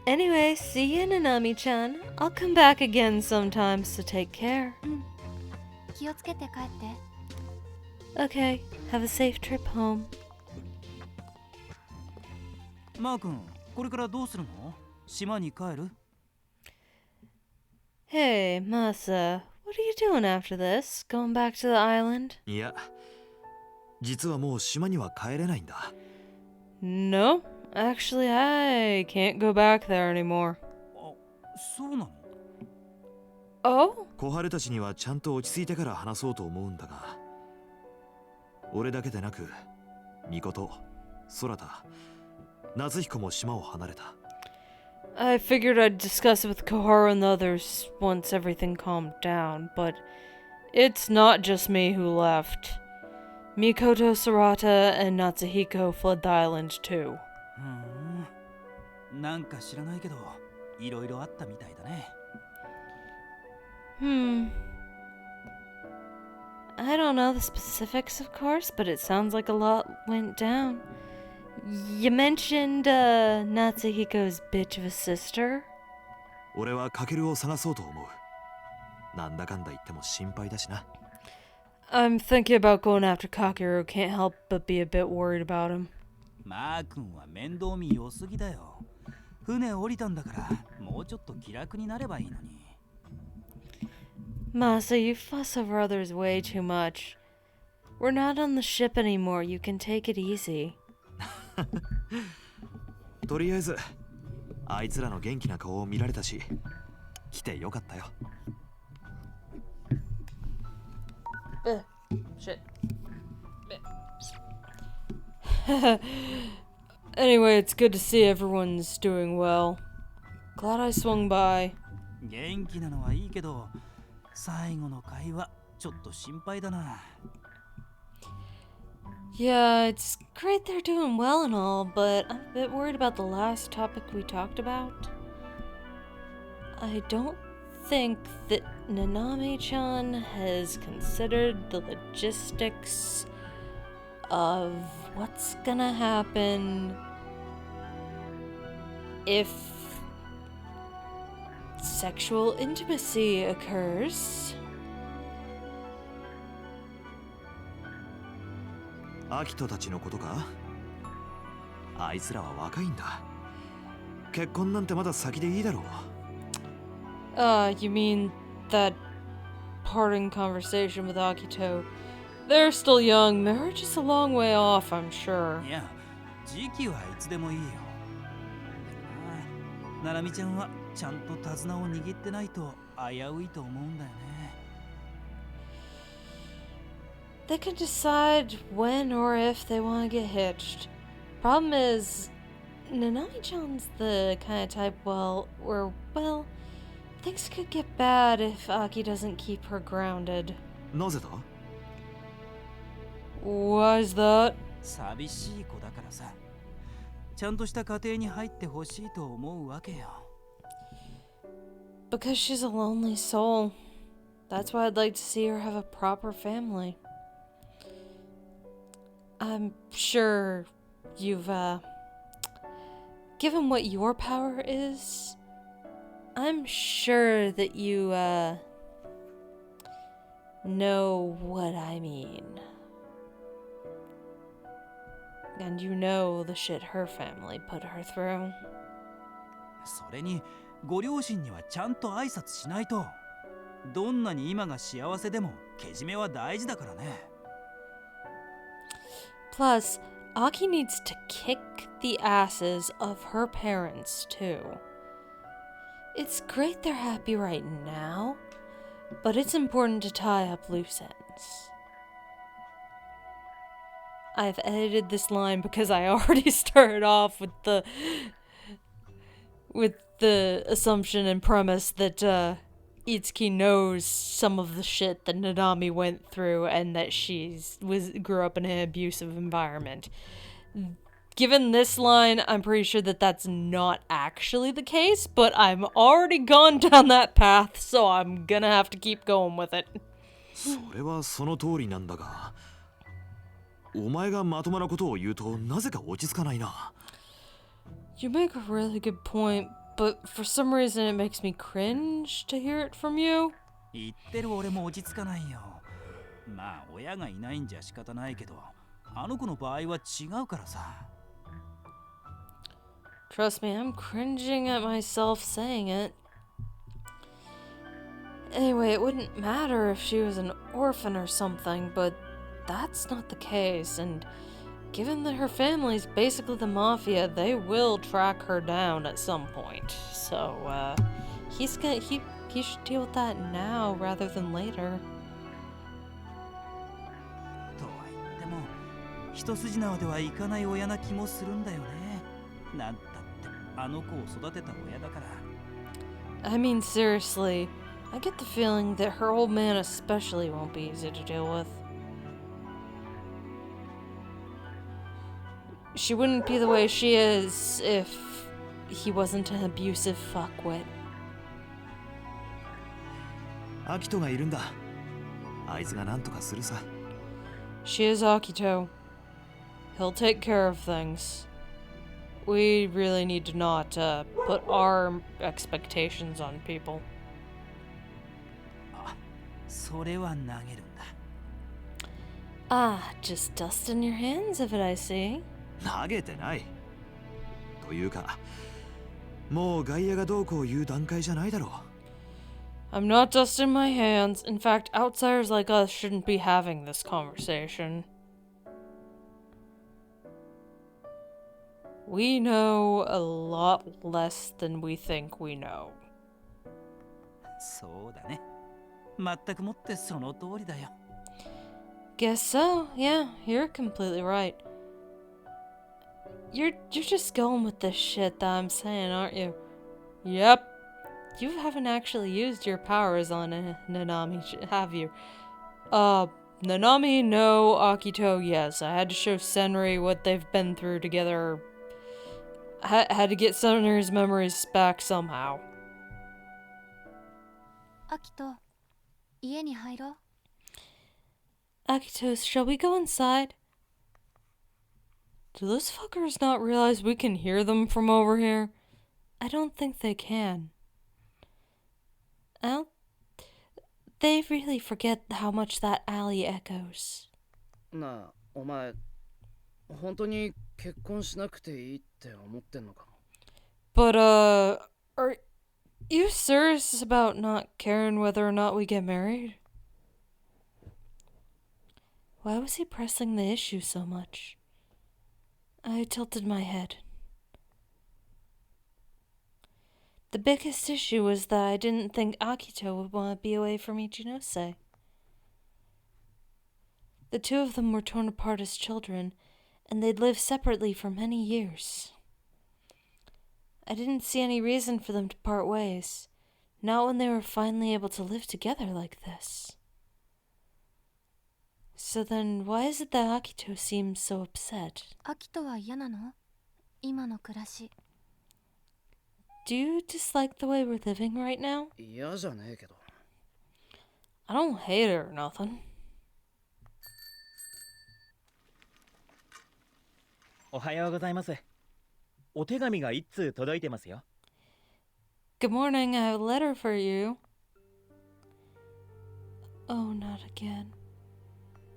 Anyway, see you, Nanami-chan. I'll come back again sometimes, so take care. 気をつけて帰って。 Okay, have a safe trip home. マー君これからどうするの？島に帰る？ Hey, Masa, what are you doing after this? Going back to the island? いや、実はもう島には帰れないんだ。 No, actually, I can't go back there anymore. あ、そうなの？ Oh? 小春たちにはちゃんと落ち着いてから話そうと思うんだが、俺だけでなく、ミコト、空田、夏彦も島を離れた。 I figured I'd discuss it with Koharu and the others once everything calmed down, but it's not just me who left. Mikoto, Sarata, and Natsuhiko fled the island too. なんか知らないけど、いろいろあったみたいだね。 I don't know the specifics, of course, but it sounds like a lot went down. You mentioned, Natsuhiko's bitch of a sister? 俺はカケルを探そうと思う。なんだかんだ言っても心配だしな。 I'm thinking about going after Kakeru. Can't help but be a bit worried about him. マー君は面倒見良すぎだよ。船降りたんだから、もうちょっと気楽になればいいのに。 Masa, you fuss over others way too much. We're not on the ship anymore. You can take it easy. とりあえず、あいつらの元気な顔を見られたし、来てよかったよ。 Shit. Anyway, it's good to see everyone's doing well. Glad I swung by. 元気なのはいいけど、最後の会話ちょっと心配だな。 Yeah, it's great they're doing well and all, but I'm a bit worried about the last topic we talked about. I don't think that Nanami-chan has considered the logistics of what's gonna happen if sexual intimacy occurs. アキトたちのことか？あいつらは若いんだ。結婚なんてまだ先でいいだろう。You mean that parting conversation with Akito? They're still young. Marriage is a long way off, I'm sure. いや、時期はいつでもいいよ。でもな、ななみちゃんはちゃんと手綱を握ってないと危ういと思うんだよね。They can decide when or if they want to get hitched. Problem is, Nanami-chan's the kind of type, well, things could get bad if Aki doesn't keep her grounded. なぜだ？ Why is that? 寂しい子だからさ。ちゃんとした家庭に入ってほしいと思うわけよ。Because she's a lonely soul. That's why I'd like to see her have a proper family. I'm sure you've, given what your power is, I'm sure that you, know what I mean. And you know the shit her family put her through. それにご両親にはちゃんと挨拶しないと。どんなに今が幸せでもけじめは大事だからね。Plus, Aki needs to kick the asses of her parents, too. It's great they're happy right now, but it's important to tie up loose ends. I've edited this line because I already started off with the assumption and premise that Itsuki knows some of the shit that Nanami went through and that grew up in an abusive environment. Given this line, I'm pretty sure that that's not actually the case, but I'm already gone down that path, so I'm gonna have to keep going with it. それはその通りなんだが、お前がまともなことを言うとなぜか落ち着かないな。You make a really good point, but for some reason it makes me cringe to hear it from you. 言ってる俺も落ち着かないよ。まあ親がいないんじゃ仕方ないけど、あの子の場合は違うからさ。Trust me, I'm cringing at myself saying it. Anyway, it wouldn't matter if she was an orphan or something, but that's not the case, and given that her family's basically the mafia, they will track her down at some point. So, he should deal with that now rather than later. とは言っても、一筋縄ではいかない親な気もするんだよね。なんたってあの子を育てた親だから。I mean, seriously, I get the feeling that her old man especially won't be easy to deal with. She wouldn't be the way she is if he wasn't an abusive fuckwit. アキトがいるんだ。あいつがなんとかするさ。She is Akito. He'll take care of things. We really need to not put our expectations on people. あ、それは投げるんだ。Ah, just dust in your hands of it, I see. 投げてない。というか、もう外野がどうこう言う段階じゃないだろう。I'm not dusting my hands. In fact, outsiders like us shouldn't be having this conversation. We know a lot less than we think we know. そうだね。全くもってその通りだよ。Guess so. Yeah, you're completely right. You're just going with the shit that I'm saying, aren't you? Yep. You haven't actually used your powers on Nanami, have you? Nanami, no. Akito, yes. I had to show Senri what they've been through together. Had to get Senri's memories back somehow. アキト、家に入ろう。Akito, shall we go inside? Do those fuckers not realize we can hear them from over here? I don't think they can. They really forget how much that alley echoes. なあ、お前本当に結婚しなくていいって思ってんのか？ But, are you serious about not caring whether or not we get married? Why was he pressing the issue so much? I tilted my head. The biggest issue was that I didn't think Akito would want to be away from Ichinose. The two of them were torn apart as children, and they'd lived separately for many years. I didn't see any reason for them to part ways, not when they were finally able to live together like this. So then, why is it that Akito seems so upset? アキトは嫌なの？今の暮らし。 Do you dislike the way we're living right now? 嫌じゃねえけど。 I don't hate it or nothing. おはようございます。お手紙が一通届いてますよ。Good morning, I have a letter for you. Oh, not again.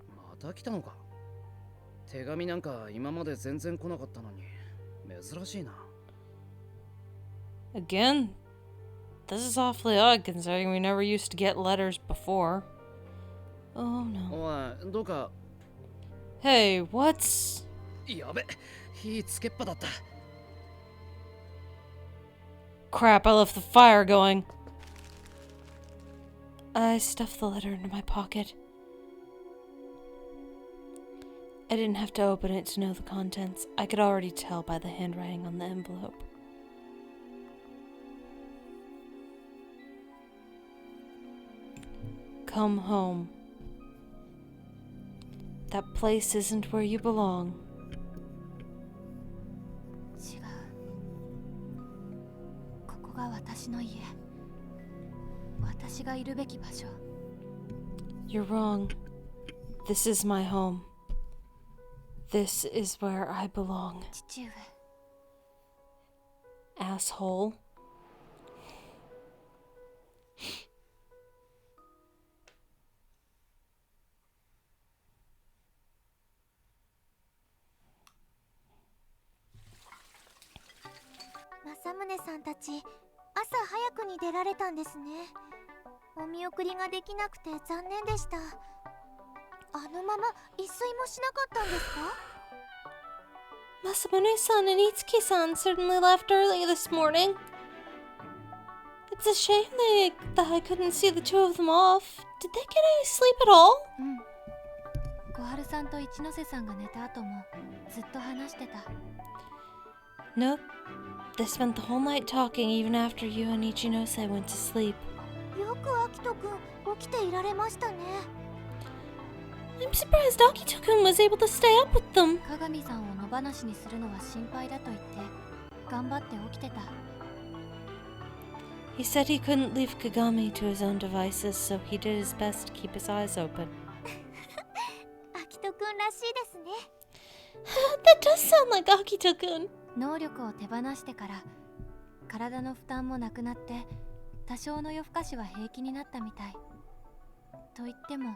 また来たのか？手紙なんか今まで全然来なかったのに珍しいな。 Again? This is awfully odd considering we never used to get letters before. Oh no. おい、どうか。 Hey, what's... やべ、火つけっぱだった。 Crap, I left the fire going. I stuffed the letter into my pocket. I didn't have to open it to know the contents. I could already tell by the handwriting on the envelope. Come home. That place isn't where you belong. 違う。ここが私の家。私がいるべき場所。 You're wrong. This is my home. This is where I belong. 父上。 Asshole. Masamune さんたち、朝早くに出られたんですね。お見送りができなくて残念でした。あのまま一睡もしなかったんですか？ Masamune-san and Itsuki-san certainly left early this morning. It's a shame that I couldn't see the two of them off. Did they get any sleep at all? うん。小春さんと一ノ瀬さんが寝た後もずっと話してた。 Nope. They spent the whole night talking even after you and Ichinose went to sleep. よくアキトくん起きていられましたね。 I'm surprised Akito-kun was able to stay up with them. 鏡さんを野放しにするのは心配だと言って頑張って起きてた。 He said he couldn't leave Kagami to his own devices, so he did his best to keep his eyes open. アキトくんらしいですね。 That does sound like Akito-kun. 能力を手放してから体の負担もなくなって多少の夜更かしは平気になったみたい。と言っても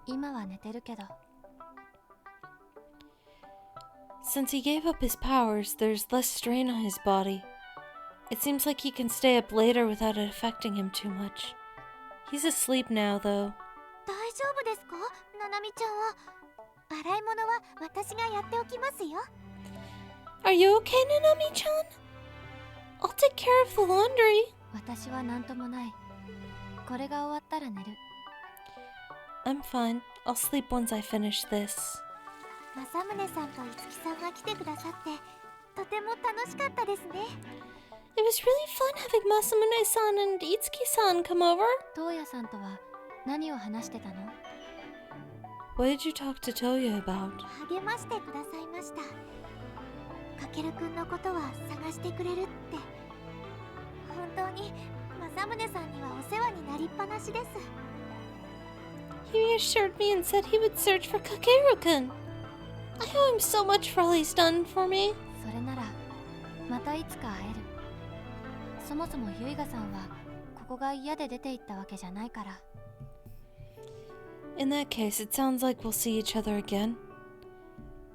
今は寝てるけど。 Since he gave up his powers, there's less strain on his body. It seems like he can stay up later without it affecting him too much. He's asleep now, though. 大丈夫ですか、ナナミちゃんは。洗い物は私がやっておきますよ。 Are you okay, Nanami-chan? I'll take care of the laundry. 私は何ともない。これが終わったら寝る。 I'm fine. I'll sleep once I finish this. 政宗さんと樹さんが来てくださってとても楽しかったですね。 It was really fun having Masamune-san and Itsuki-san come over. 東野さんとは何を話してたの？ What did you talk to Toya about? 励ましてくださいました。かけるくんのことは探してくれるって。本当に政宗さんにはお世話になりっぱなしです。 He reassured me and said he would search for Kakeru-kun. I owe him so much for all he's done for me. それならまたいつか会える。そもそもユイガさんはここが嫌で出て行ったわけじゃないから。 In that case, it sounds like we'll see each other again.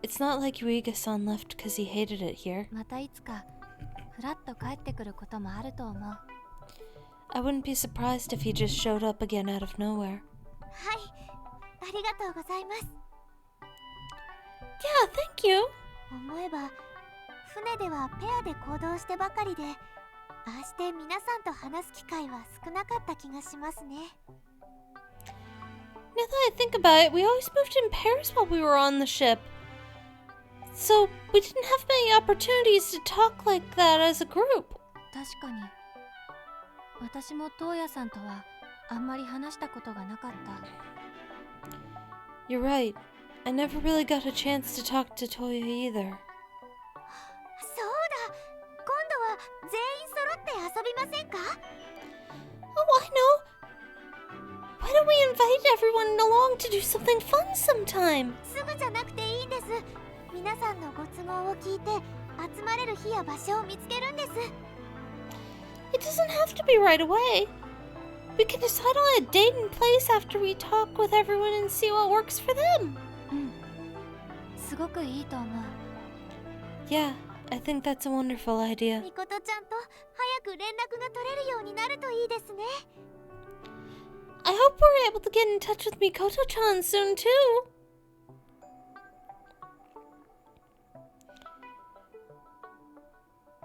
It's not like Yuiga-san left because he hated it here. またいつかふらっと帰ってくることもあると思う。 I wouldn't be surprised if he just showed up again out of nowhere. はい、ありがとうございます。 Yeah, thank you. 思えば船ではペアで行動してばかりで、ああして皆さんと話す機会は少なかった気がしますね。 Now that I think about it, we always moved in pairs while we were on the ship. So we didn't have many opportunities to talk like that as a group. 確かに私もトウヤさんとはあんまり話したことがなかった。 You're right. I never really got a chance to talk to Toya either. そうだ、今度は全員揃って遊びませんか？ Oh, I know. Why don't we invite everyone along to do something fun sometime? すぐじゃなくていいんです。皆さんのご都合を聞いて集まれる日や場所を見つけるんです。 It doesn't have to be right away. We can decide on a date and place after we talk with everyone and see what works for them. うん、すごくいいと思う。 Yeah, I think that's a wonderful idea. みことちゃんと早く連絡が取れるようになるといいですね。 I hope we're able to get in touch with Mikoto-chan soon too.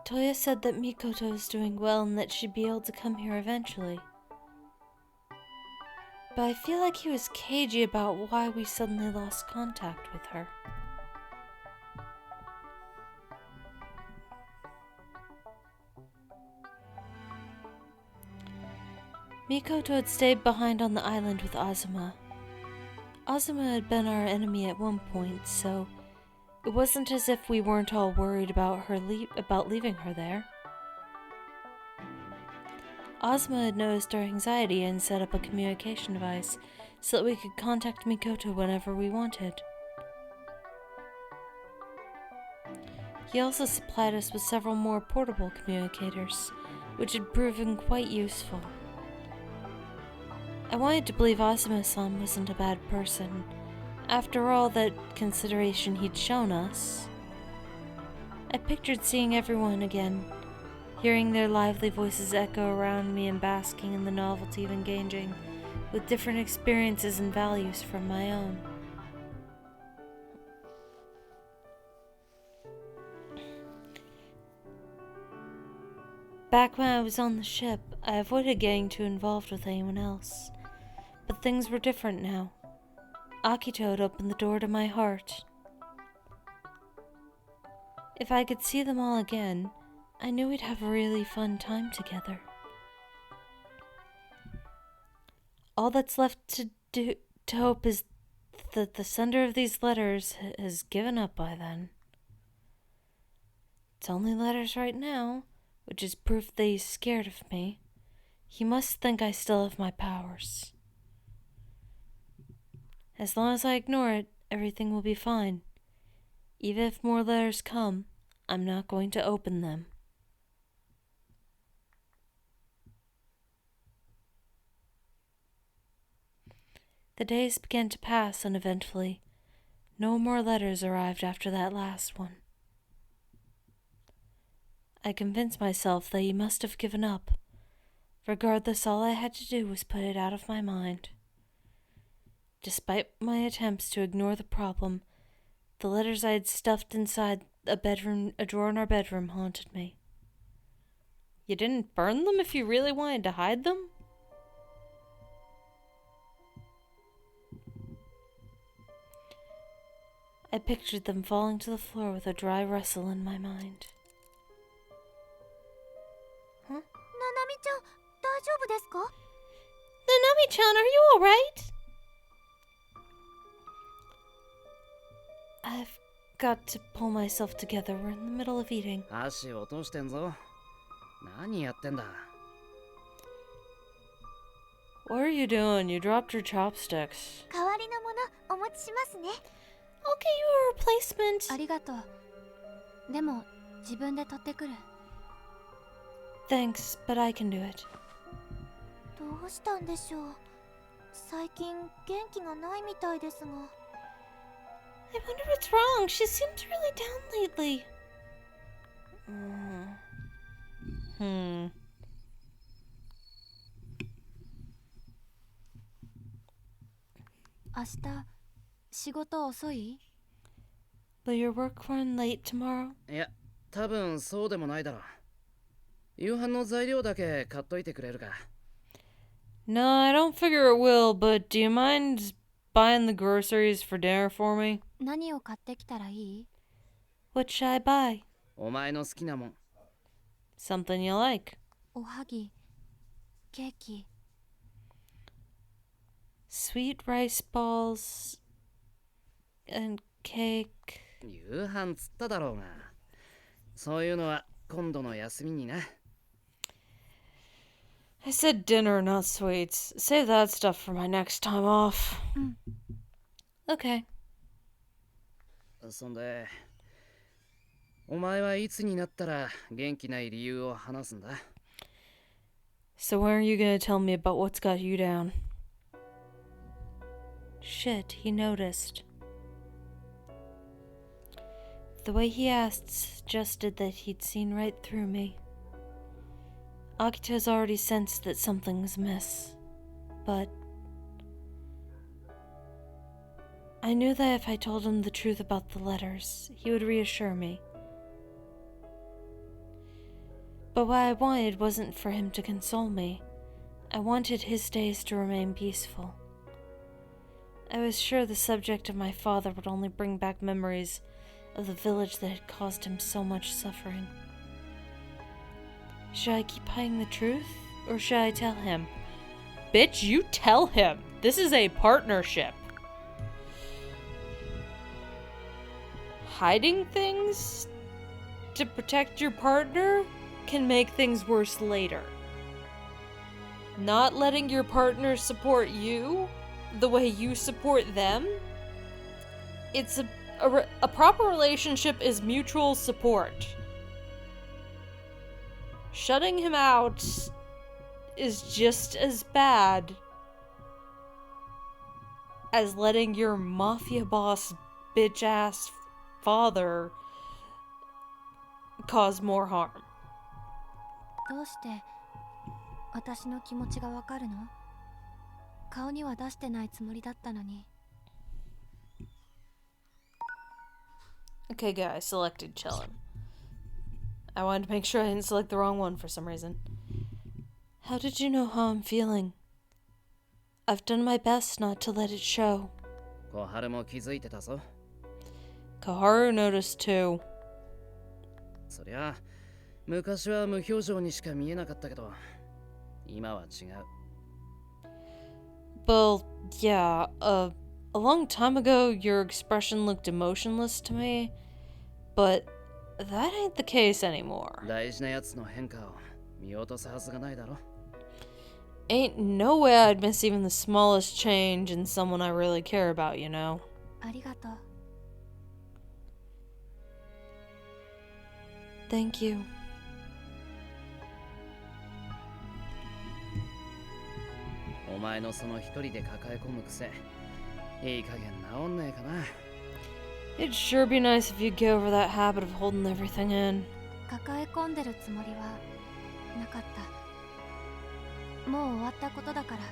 Toya said that Mikoto is doing well and that she'd be able to come here eventually. But I feel like he was cagey about why we suddenly lost contact with her. Mikoto had stayed behind on the island with Azuma. Azuma had been our enemy at one point, so it wasn't as if we weren't all worried about her leaving her there. Azuma had noticed our anxiety and set up a communication device so that we could contact Mikoto whenever we wanted. He also supplied us with several more portable communicators, which had proven quite useful. I wanted to believe Asuma-san wasn't a bad person, after all that consideration he'd shown us. I pictured seeing everyone again, hearing their lively voices echo around me and basking in the novelty of engaging with different experiences and values from my own. Back when I was on the ship, I avoided getting too involved with anyone else. But things were different now. Akito had opened the door to my heart. If I could see them all again, I knew we'd have a really fun time together. All that's left to hope is that the sender of these letters has given up by then. It's only letters right now, which is proof that he's scared of me. He must think I still have my powers. As long as I ignore it, everything will be fine. Even if more letters come, I'm not going to open them. The days began to pass uneventfully. No more letters arrived after that last one. I convinced myself that he must have given up. Regardless, all I had to do was put it out of my mind. Despite my attempts to ignore the problem, the letters I had stuffed inside a drawer in our bedroom haunted me. You didn't burn them if you really wanted to hide them? I pictured them falling to the floor with a dry rustle in my mind. Huh? ななみちゃん、大丈夫ですか？ Nanami-chan, are you alright? I've got to pull myself together. We're in the middle of eating. 足落としてんぞ。何やってんだ。 What are you doing? You dropped your chopsticks. 代わりのものお持ちしますね。 I'll get you a replacement. ありがとう。でも自分で取ってくる。 Thanks, but I can do it. どうしたんでしょう。最近元気がないみたいですが。I wonder what's wrong. She seems really down lately. Hmm. 明日仕事遅い？ Will your work run late tomorrow? いや、多分そうでもないだろう。夕飯の材料だけ買っといてくれるか。 No, I don't figure it will, but do you mind buying the groceries for dinner for me? 何を買ってきたらいい？ What should I buy? お前の好きなもん。 Something you like. おはぎ、ケーキ、 Sweet rice balls and cake. 夕飯つっただろうが。そういうのは今度の休みにな。 I said dinner, not sweets. Save that stuff for my next time off. Okay. そんで、お前はいつになったら元気ない理由を話すんだ？ So when are you gonna tell me about what's got you down? Shit, he noticed. The way he asked suggested that he'd seen right through me. Akito's already sensed that something was amiss, but I knew that if I told him the truth about the letters, he would reassure me. But what I wanted wasn't for him to console me. I wanted his days to remain peaceful. I was sure the subject of my father would only bring back memories of the village that had caused him so much suffering. Should I keep hiding the truth, or should I tell him? Bitch, you tell him! This is a partnership. Hiding things to protect your partner can make things worse later. Not letting your partner support you the way you support them? It's a proper relationship is mutual support. Shutting him out is just as bad as letting your mafia boss bitch-ass father cause more harm. どうして私の気持ちがわかるの？顔には出してないつもりだったのに。 Okay, good. I selected chillin'. I wanted to make sure I didn't select the wrong one for some reason. How did you know how I'm feeling? I've done my best not to let it show. 小春も気づいてたぞ。 Kakeru noticed too. そりゃ、昔は無表情にしか見えなかったけど、今は違う。 Well, yeah, a long time ago your expression looked emotionless to me, but that ain't the case anymore. 大事なやつの変化を見落とすはずがないだろ。 Ain't no way I'd miss even the smallest change in someone I really care about, you know? ありがとう。 Thank you. お前のその一人で抱え込む癖、いい加減治んねえかな。 It'd sure be nice if you'd get over that habit of holding everything in. 抱え込んでるつもりはなかった。もう終わったことだから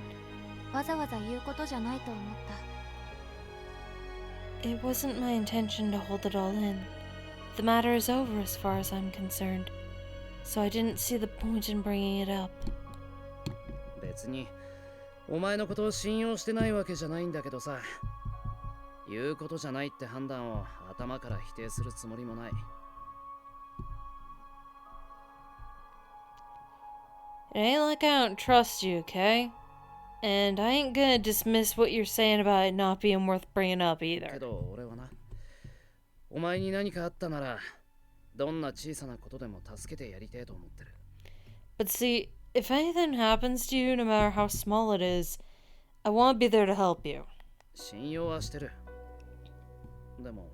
わざわざ言うことじゃないと思った。 It wasn't my intention to hold it all in. The matter is over as far as I'm concerned, so I didn't see the point in bringing it up. 別にお前のことを信用してないわけじゃないんだけどさ、言うことじゃないって判断を頭から否定するつもりもない。 It ain't like I don't trust you, okay? And I ain't gonna dismiss what you're saying about it not being worth bringing up け either. ど俺はな、お前に何かあったなら、どんな小さなことでも助けてやりてえと思ってる。 But see, if anything happens to you, no matter how small it is, I want to be there to help you. 信用はしてる。でも、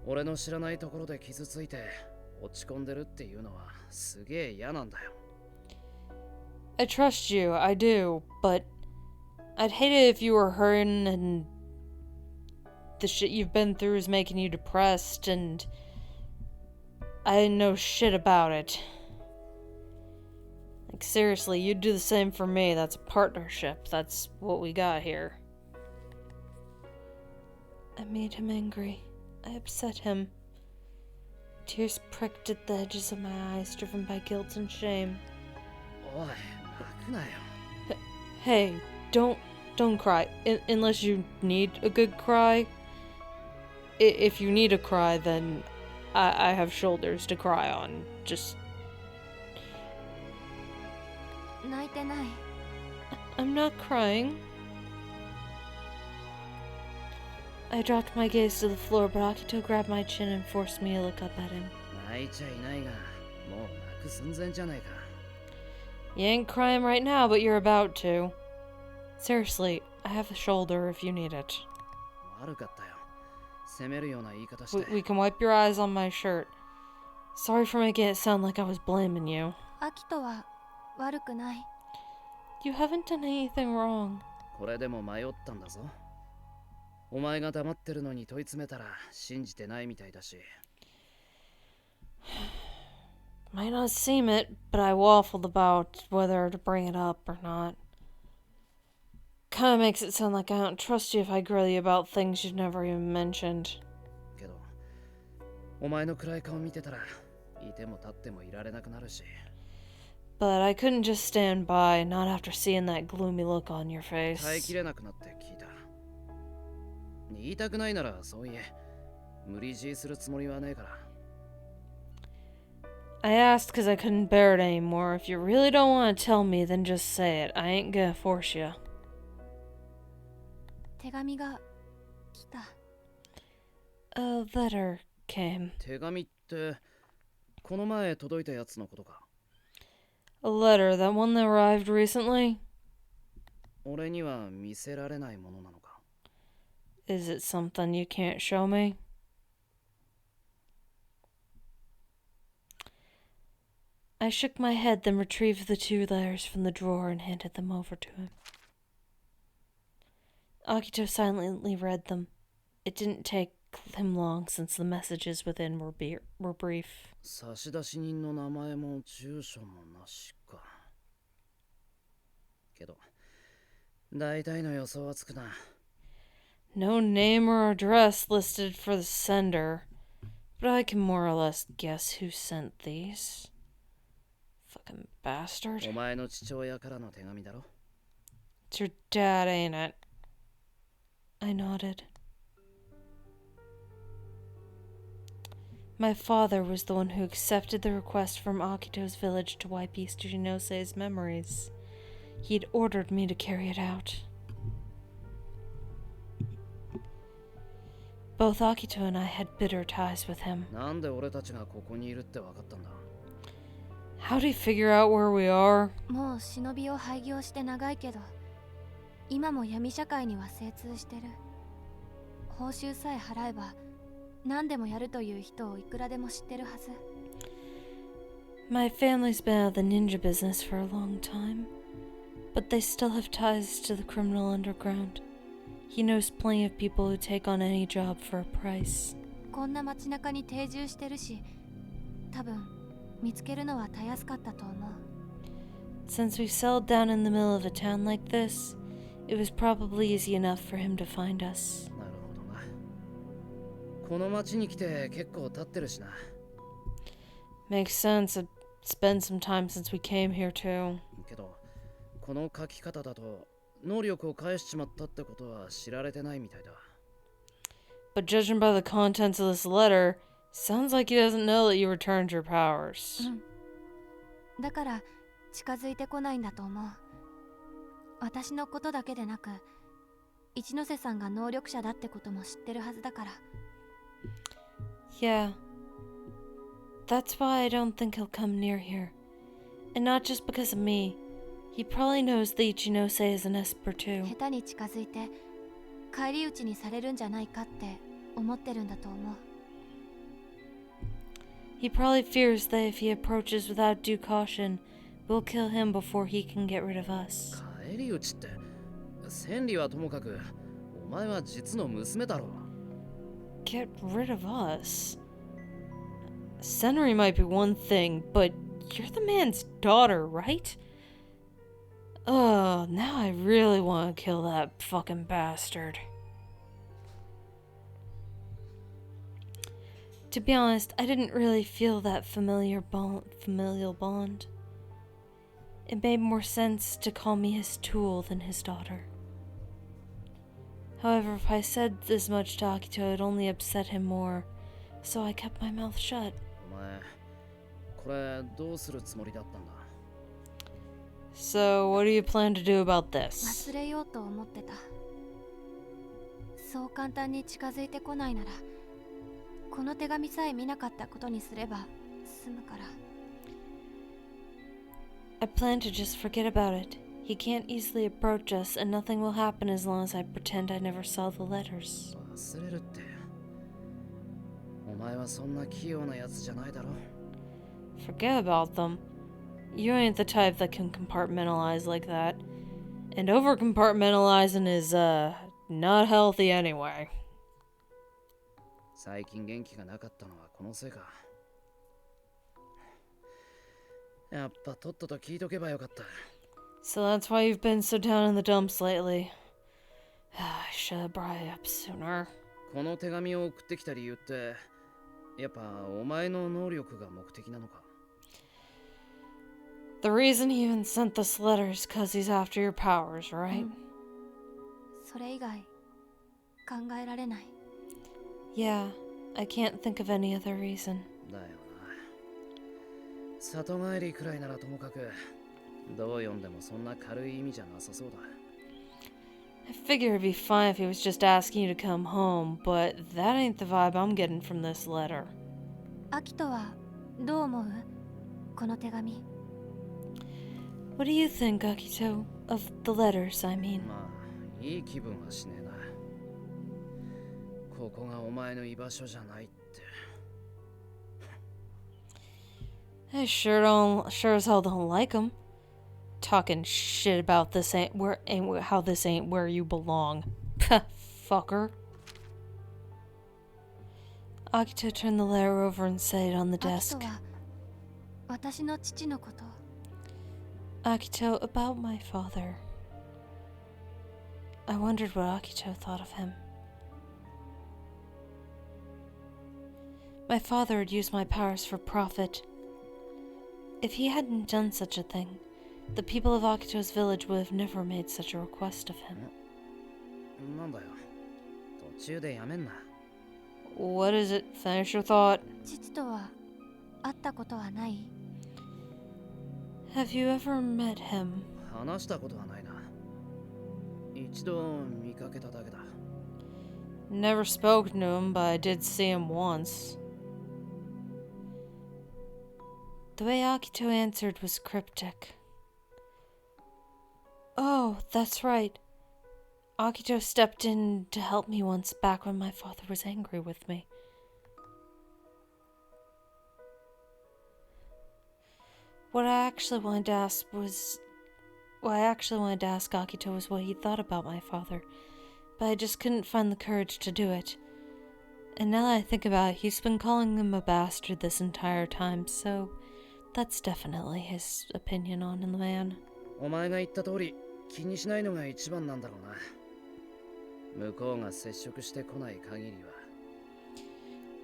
俺の知らないところで傷ついて落ち込んでるっていうのはすげえ嫌なんだよ。 I trust you, I do, but I'd hate it if you were hurting and the shit you've been through is making you depressed, and I didn't know shit about it. Like, seriously, you'd do the same for me. That's a partnership. That's what we got here. I made him angry. I upset him. Tears pricked at the edges of my eyes, driven by guilt and shame. おい、泣くなよ。 Hey, don't cry. Unless you need a good cry. If you need a cry, then I have shoulders to cry on. Just... 泣いてない。 I'm not crying. I dropped my gaze to the floor, but Akito grabbed my chin and forced me to look up at him. 泣いちゃいないが、もう泣く寸前じゃないか。 You ain't crying right now, but you're about to. Seriously, I have a shoulder if you need it. 悪かったよ。責めるような言い方して。We can wipe your eyes on my shirt. Sorry for making it sound like I was blaming you. アキトは悪くない。 You haven't done anything wrong. これでも迷ったんだぞ。お前が黙ってるのに問い詰めたら信じてないみたいだし。 Might not seem it, but I waffled about whether to bring it up or not. Kinda makes it sound like I don't trust you if I grill you about things you've never even mentioned. けど、お前の暗い顔見てたら、いても立ってもいられなくなるし。 But I couldn't just stand by, not after seeing that gloomy look on your 耐え face. きれなくなって聞いた。言いたくないならそう言え。無理強いするつもりはねえから。 I asked because I couldn't bear it anymore. If you really don't want to tell me, then just say it. I ain't gonna force you. 手紙が来た。 A letter came. 手紙って、この前届いたやつのことか。 A letter, that one that arrived recently? 俺には見せられないものなのか。 Is it something you can't show me? I shook my head, then retrieved the two letters from the drawer and handed them over to him. Akito silently read them. It didn't take him long since the messages within were brief. 差出人の名前も住所もなしか。けど、大体の予想はつくな。 No name or address listed for the sender, but I can more or less guess who sent these. Fucking bastard. お前の父親からの手紙だろ。 It's your dad, ain't it? I nodded. My father was the one who accepted the request from Akito's village to wipe Isujinose's memories. He'd ordered me to carry it out. Both Akito and I had bitter ties with him. なんで俺たちがここにいるって分かったんだ。 How'd he figure out where we are? もう忍びを廃業して長いけど、今も闇社会には精通してる。報酬さえ払えば何でもやるという人をいくらでも知ってるはず。 My family's been out of the ninja business for a long time, but they still have ties to the criminal underground. He knows plenty of people who take on any job for a price. こんな街中に定住してるし、多分見つけるのはたやすかったと思う。 Since we settled down in the middle of a town like this, it was probably easy enough for him to find us. なるほどな。この町に来て結構経ってるしな。 Makes sense. It's been some time since we came here too. けど、この書き方だと能力を返しちまったってことは知られてないみたいだ。 But judging by the contents of this letter, sounds like he doesn't know that you returned your powers. だから近づいてこないんだと思う。私のことだけでなく、一ノ瀬さんが能力者だってことも知ってるはずだから。 Yeah. That's why I don't think he'll come near here. And not just because of me. He probably knows that Ichinose is an Esper too. 下手に近づいて返り討ちにされるんじゃないかって思ってるんだと思う。 He probably fears that if he approaches without due caution, we'll kill him before he can get rid of us. 返り討ちって、千里はともかく、お前は実の娘だろ。get rid of us. Senri might be one thing, but you're the man's daughter, right? Oh, now I really want to kill that fucking bastard. To be honest, I didn't really feel that familial bond. It made more sense to call me his tool than his daughter. However, if I said this much to Akito, it'd only upset him more, so I kept my mouth shut. お前これどうするつもりだったんだ So, what do you plan to do about this? 忘れようと思ってた。そう簡単に近づいてこないなら、この手紙さえ見なかったことにすれば済むから。I plan to just forget about it. He can't easily approach us, and nothing will happen as long as I pretend I never saw the letters. 忘れるってお前はそんな器用なやつじゃないだろ Forget about them. You ain't the type that can compartmentalize like that. And over-compartmentalizing is, not healthy anyway. 最近元気がなかったのはこのせいかやっぱとっとと聞いとけばよかった So that's why you've been so down in the dumps lately. I should have brought it up sooner. この手紙を送ってきた理由ってやっぱお前の能力が目的なのか The reason he even sent this letter is because he's after your powers, right? それ以外考えられない。 Yeah, I can't think of any other reason. だよな里帰りくらいならともかくどう読んでもそんな軽い意味じゃなさそうだ I figure it'd be fine if he was just asking you to come home, but that ain't the vibe I'm getting from this letter. アキトはどう思う？この手紙。 What do you think, Akito? Of the letters, I mean. まあいい気分はしねえなここがお前の居場所じゃないって I sure as hell don't like him. Talking shit about this how this ain't where you belong. Fucker. Akito turned the letter over and set it on the アキ desk. トは私の父のこと。 Akito, about my father. I wondered what Akito thought of him. My father had used my powers for profit. If he hadn't done such a thing, the people of Akito's village would have never made such a request of him. なんだよ途中でやめんな What is it? Finish your thought. 父とは会ったことはない？ Have you ever met him? 話したことはないな一度見かけただけだ Never spoke to him, but I did see him once. The way Akito answered was cryptic. Oh, that's right. Akito stepped in to help me once back when my father was angry with me. What I actually wanted to ask Akito was what he thought about my father, but I just couldn't find the courage to do it. And now that I think about it, he's been calling him a bastard this entire time, so that's definitely his opinion on the man. お前が言った通り気にしないのが一番なんだろうな向こうが接触してこない限りは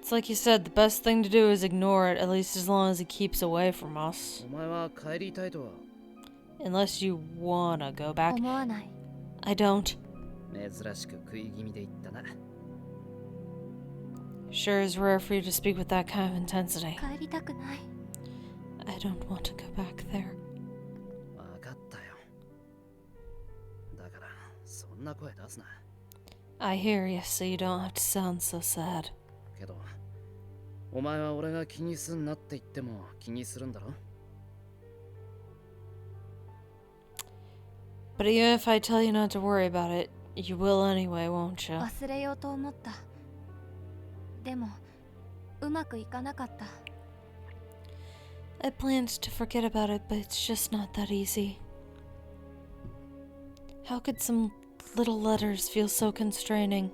It's like you said, the best thing to do is ignore it, at least as long as he keeps away from us. お前は帰りたいとは Unless you wanna go back. 思わない。 I don't. 珍しく食い気味で言ったな Sure is rare for you to speak with that kind of intensity. 帰りたくない。 I don't want to go back there. 分かったよだからそんな声出すな I hear you, so you don't have to sound so sad. けどお前は俺が気にすんなって言っても気にするんだろ But even if I tell you not to worry about it, you will anyway, won't you? 忘れようと思った。でもうまくいかなかった。 I planned to forget about it, but it's just not that easy. How could some little letters feel so constraining?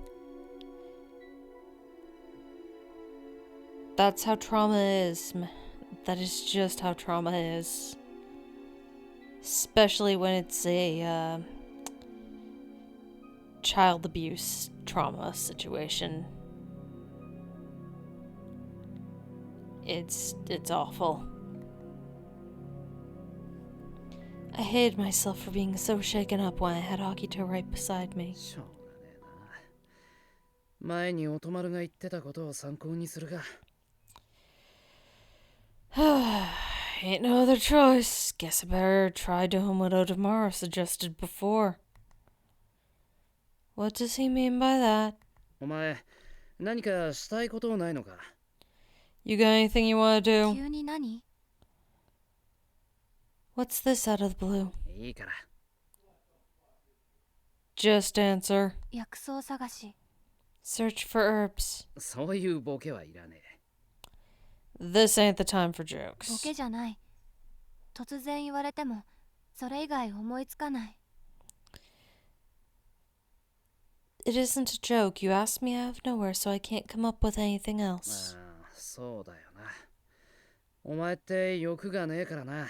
That's how trauma is. That is just how trauma is. Especially when it's a child abuse trauma situation. It's awful. I hated myself for being so shaken up when I had Akito right beside me. しょうがねえな。前におとまるが言ってたことを参考にするが。Ain't no other choice. Guess I better try doing what Otomaro suggested before. What does he mean by that? お前、何かしたいことないのか？ You got anything you want to do? 急に何？ What's this out of the blue? いいから。 Just answer. 薬草探し。 Search for herbs. そういうボケはいらねえ。 This ain't the time for ボ jokes. ケじゃない。突然言われても、それ以外思いつかない。 It isn't a joke. You asked me out of nowhere, so I can't come up with anything あ else. あ、そうだよな。お前って欲がねえからな。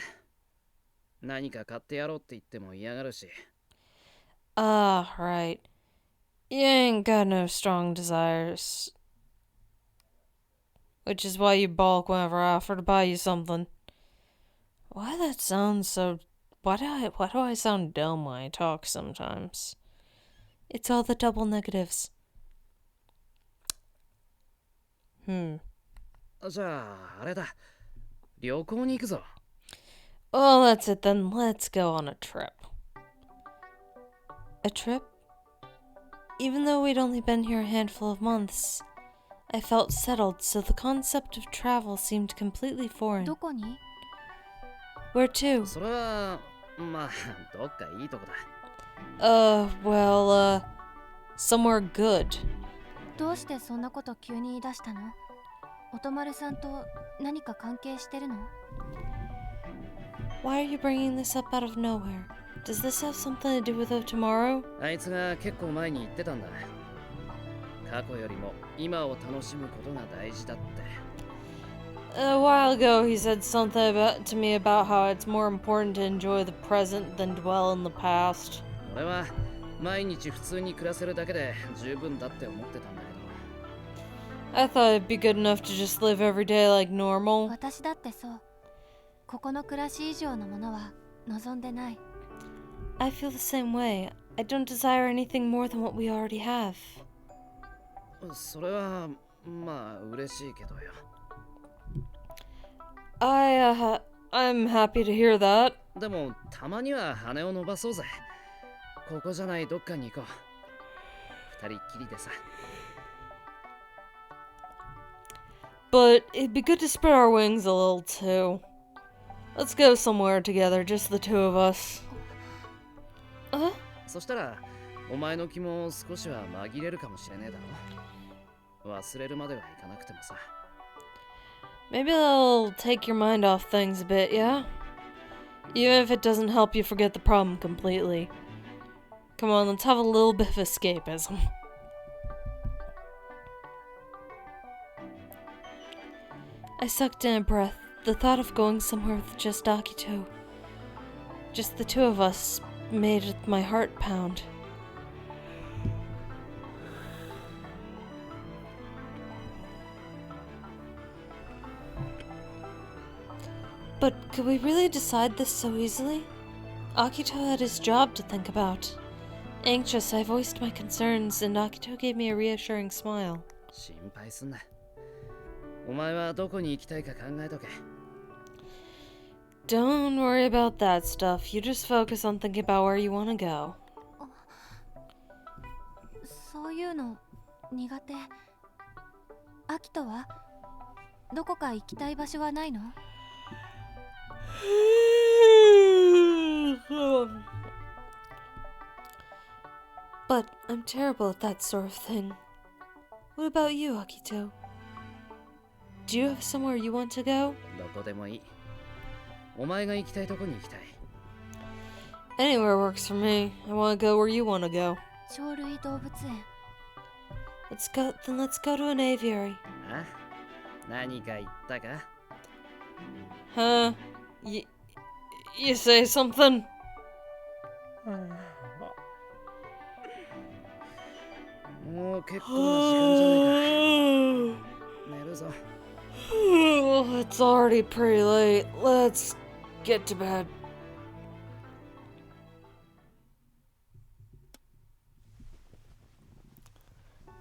何か買ってやろうって言っても嫌がるし。 Ah, right. You ain't got no strong desires. Which is why you balk whenever I offer to buy you something. Why that sounds so... Why do I sound dumb when I talk sometimes? It's all the double negatives. じゃあ、あれだ。旅行に行くぞ。 Well, that's it then. Let's go on a trip. A trip? Even though we'd only been here a handful of months, I felt settled, so the concept of travel seemed completely foreign. どこに？ Where to? それは、まあ、どっかいいとこだ。 Somewhere good. どうしてそんなこと急に言い出したの？おとまるさんと何か関係してるの？ Why are you bringing this up out of nowhere? Does this have something to do with tomorrow? あいつが結構前に言ってたんだ。過去よりも今を楽しむことが大事だって。 A while ago, he said something to me about how it's more important to enjoy the present than dwell in the past. 俺は毎日普通に暮らせるだけで十分だって思ってたんだけど。 I thought it'd be good enough to just live every day like normal. 私だってそう。ここの暮らし以上のものは望んでない。 I feel the same way. I don't desire anything more than what we already have. それはまあ嬉しいけどよ。 I'm happy to hear that. でもたまには羽を伸ばそうぜ。ここじゃないどっかに行こう。二人っきりでさ。 But it'd be good to spread our wings a little too. Let's go somewhere together, just the two of us. そしたらお前の気も少しは紛れるかもしれねえだろ。忘れるまではいかなくてもさ。 Maybe that'll take your mind off things a bit, yeah? Even if it doesn't help you forget the problem completely. Come on, let's have a little bit of escapism. I sucked in a breath. The thought of going somewhere with just Akito, just the two of us, made my heart pound. But could we really decide this so easily? Akito had his job to think about. Anxious, I voiced my concerns, and Akito gave me a reassuring smile. 心配すんな。お前はどこに行きたいか考えとけ。 Don't worry about that stuff. You just focus on thinking about where you want to go. そういうの苦手。アキトはどこか行きたい場所はないの？ But I'm terrible at that sort of thing. What about you, Akito? Do you have somewhere you want to go? どこでもいい。お前が行きたいとこに行きたい。 Anywhere works for me. I want to go where you want to go. 鳥類動物園。 Then let's go to an aviary. あ何か言ったか？ Huh? You say something? もう結構な時間じゃねえか。寝るぞ。It's already pretty late. Let's get to bed.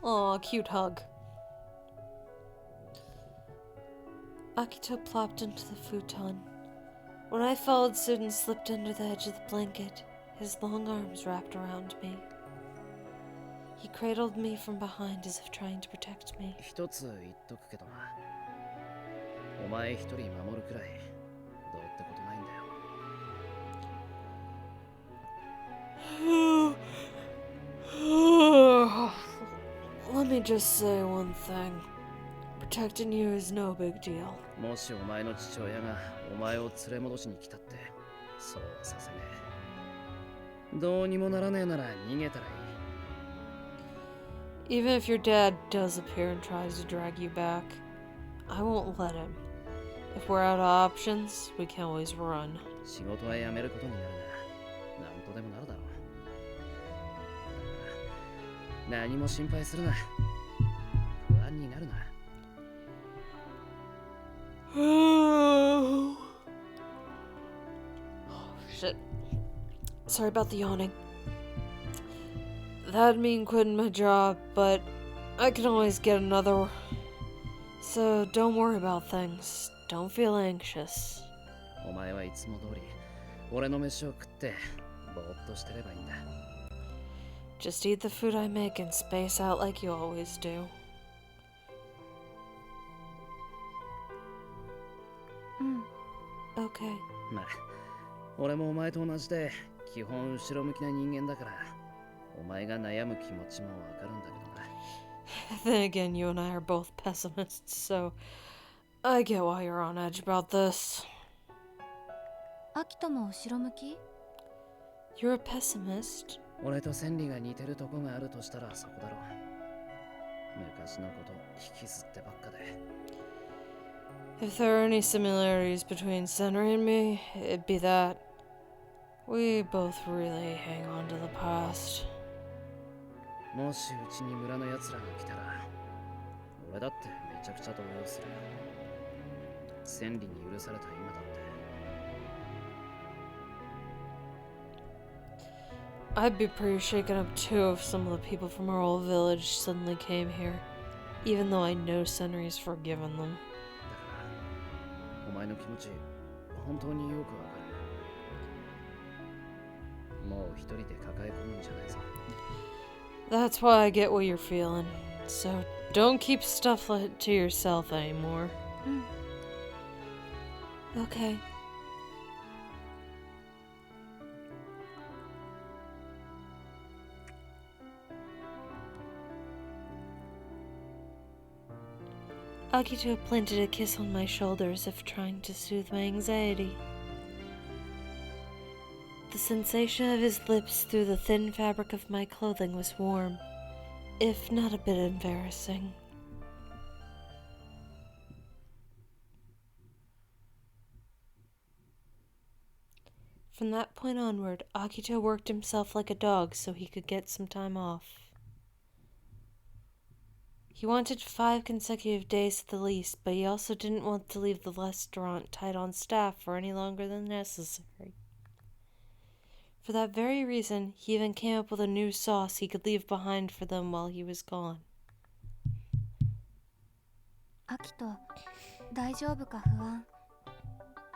Aw, cute hug. Akito plopped into the futon. When I followed suit and slipped under the edge of the blanket, his long arms wrapped around me. He cradled me from behind as if trying to protect me. 一つ言っとくけどな。お前一人守るくらいどうってことないんだよ。Let me just say one thing. Protecting you is no big deal. もしお前の父親がお前を連れ戻しに来たって、そうさせねえ。どうにもならねえなら逃げたらいい。Even if your dad does appear and tries to drag you back, I won't let him. If we're out of options, we can always run. 仕事は辞めることになるが、なんとでもなるだろう。何も心配するな。不安になるな。Oh, shit. Sorry about the yawning. That'd mean quitting my job, but I can always get another. So don't worry about things. Don't feel anxious. お前はいつも通り、俺の飯を食って、ぼーっとしてればいいんだ。Just eat the food I make and space out like you always do. Okay. まあ、俺もお前と同じで、基本後ろ向きな人間だから、お前が悩む気持ちもわかるんだけどな。Then again, you and I are both pessimists, so I get why you're on edge about this. アキトも後ろ向き？ You're a pessimist? 俺と千里が似てるとこがあるとしたらそこだろう。昔のこと引きずってばっかで。If there are any similarities between Senri and me, it'd be that we both really hang on to the past. もしうちに村の奴らが来たら、俺だってめちゃくちゃ動揺する。千里に許された今だって。I'd be pretty shaken up too if some of the people from our old village suddenly came here, even though I know Senri's forgiven them. お前の気持ち、本当によくわかる。もう一人で抱え込むんじゃないぞ。That's why I get what you're feeling. So don't keep stuff to yourself anymore. Okay. Akito planted a kiss on my shoulder as if trying to soothe my anxiety. The sensation of his lips through the thin fabric of my clothing was warm, if not a bit embarrassing. From that point onward, Akito worked himself like a dog so he could get some time off. He wanted 5 consecutive days at the least, but he also didn't want to leave the restaurant tight on staff for any longer than necessary. For that very reason, he even came up with a new sauce he could leave behind for them while he was gone. アキト、大丈夫か不安？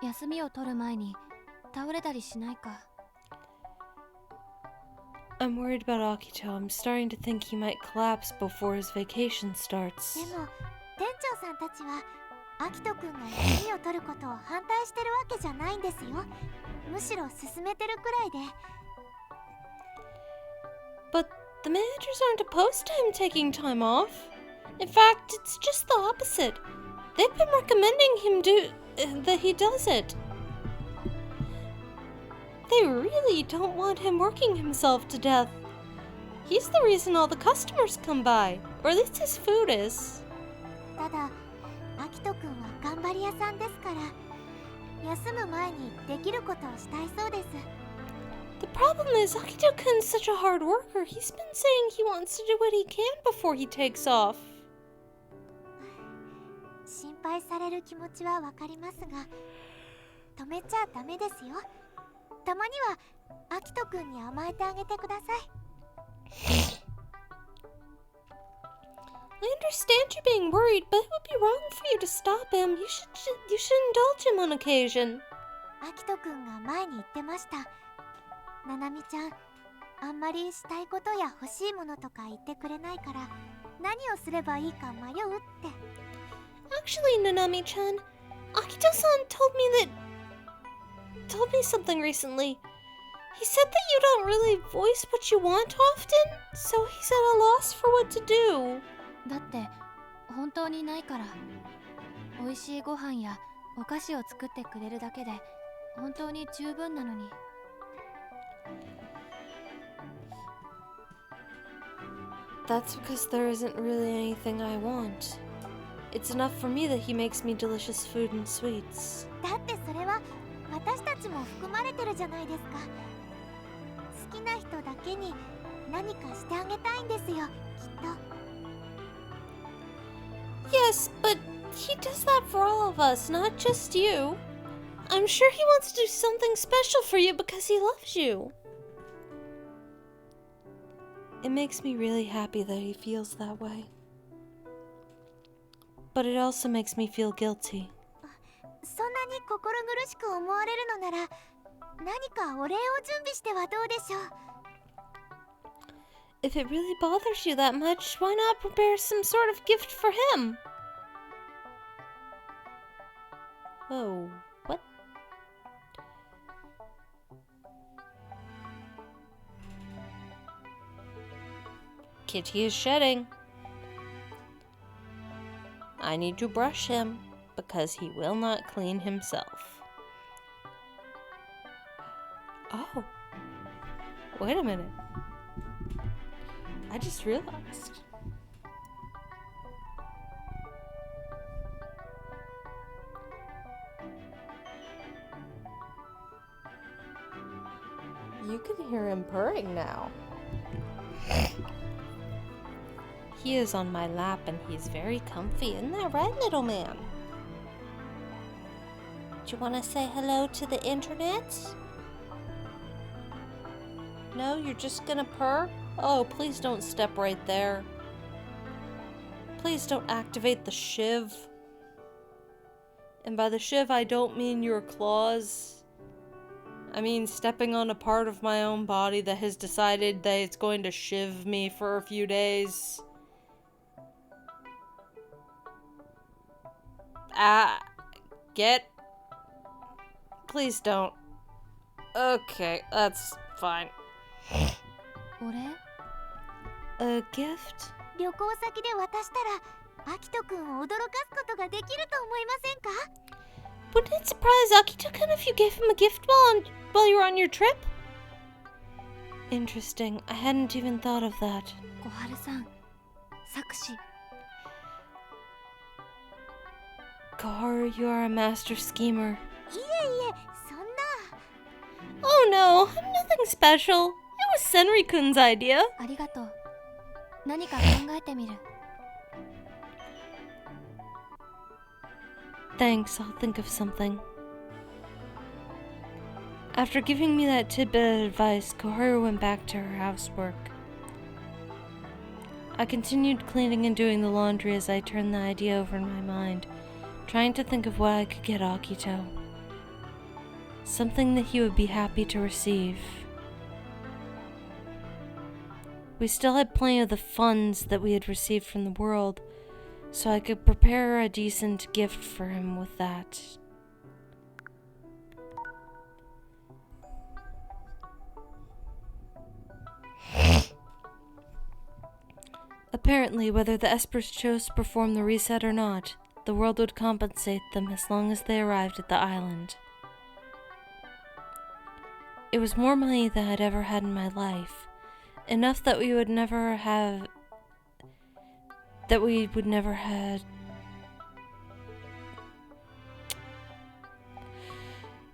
休みを取る前に倒れたりしないか？ I'm worried about Akito. I'm starting to think he might collapse before his vacation starts. でも、店長さんたちはアキトくんが休みを取ることを反対してるわけじゃないんですよ。むしろ勧めてるくらいで。But the managers aren't opposed to him taking time off. In fact, it's just the opposite. They've been recommending him that he does it. They really don't want him working himself to death. He's the reason all the customers come by, or at least his food is. ただ、アアキトくんは頑張り屋さんですから、休む前にできることをしたいそうです。 The problem is Akito-kun's such a hard worker. He's been saying he wants to do what he can before he takes off. 心配される気持ちはわかりますが、止めちゃダメですよ。たまにはアキトくんに甘えてあげてください。I understand you being worried, but it would be wrong for you to stop him. You should indulge him on occasion. アキトくんが前に言ってました。ナナミちゃん、あんまりしたいことや欲しいものとか言ってくれないから、何をすればいいか迷うって。Actually, Nanami-chan, Akito-san told me something recently. He said that you don't really voice what you want often, so he's at a loss for what to do. だって本当にないから。美味しいご飯やお菓子を作ってくれるだけで本当に十分なのに。That's because there isn't really anything I want. It's enough for me that he makes me delicious food and sweets. だってそれは私たちも含まれてるじゃないですか。好きな人だけに何かしてあげたいんですよ、きっと。Yes, but he does that for all of us, not just you. I'm sure he wants to do something special for you because he loves you. It makes me really happy that he feels that way. But it also makes me feel guilty. そんなに心苦しく思われるのなら、何かお礼を準備してはどうでしょう。If it really bothers you that much, why not prepare some sort of gift for him? Oh, what? Kitty is shedding. I need to brush him because he will not clean himself. Oh, wait a minute. I just realized. You can hear him purring now. He is on my lap and he's very comfy. Isn't that right, little man? Do you want to say hello to the internet? No, you're just gonna purr? Oh, please don't step right there. Please don't activate the shiv. And by the shiv, I don't mean your claws. I mean stepping on a part of my own body that has decided that it's going to shiv me for a few days. Get... Please don't. Okay, that's fine. お礼？ A gift? 旅行先で渡したら、アキトくんを驚かすことができると思いませんか？ Wouldn't it surprise Akito-kun if you gave him a gift while you were on your trip? Interesting. I hadn't even thought of that. 小春さん、作詞。Kakeru, you are a master schemer. いえいえ、そんな。Oh no, I'm nothing special. It was Senri-kun's idea. ありがとう。何か考えてみる。Thanks, I'll think of something. After giving me that tidbit of advice, Kakeru went back to her housework. I continued cleaning and doing the laundry as I turned the idea over in my mind, trying to think of what I could get Akito. Something that he would be happy to receive. We still had plenty of the funds that we had received from the world, so I could prepare a decent gift for him with that. Apparently, whether the Espers chose to perform the reset or not, the world would compensate them as long as they arrived at the island. It was more money than I'd ever had in my life, enough that we would never have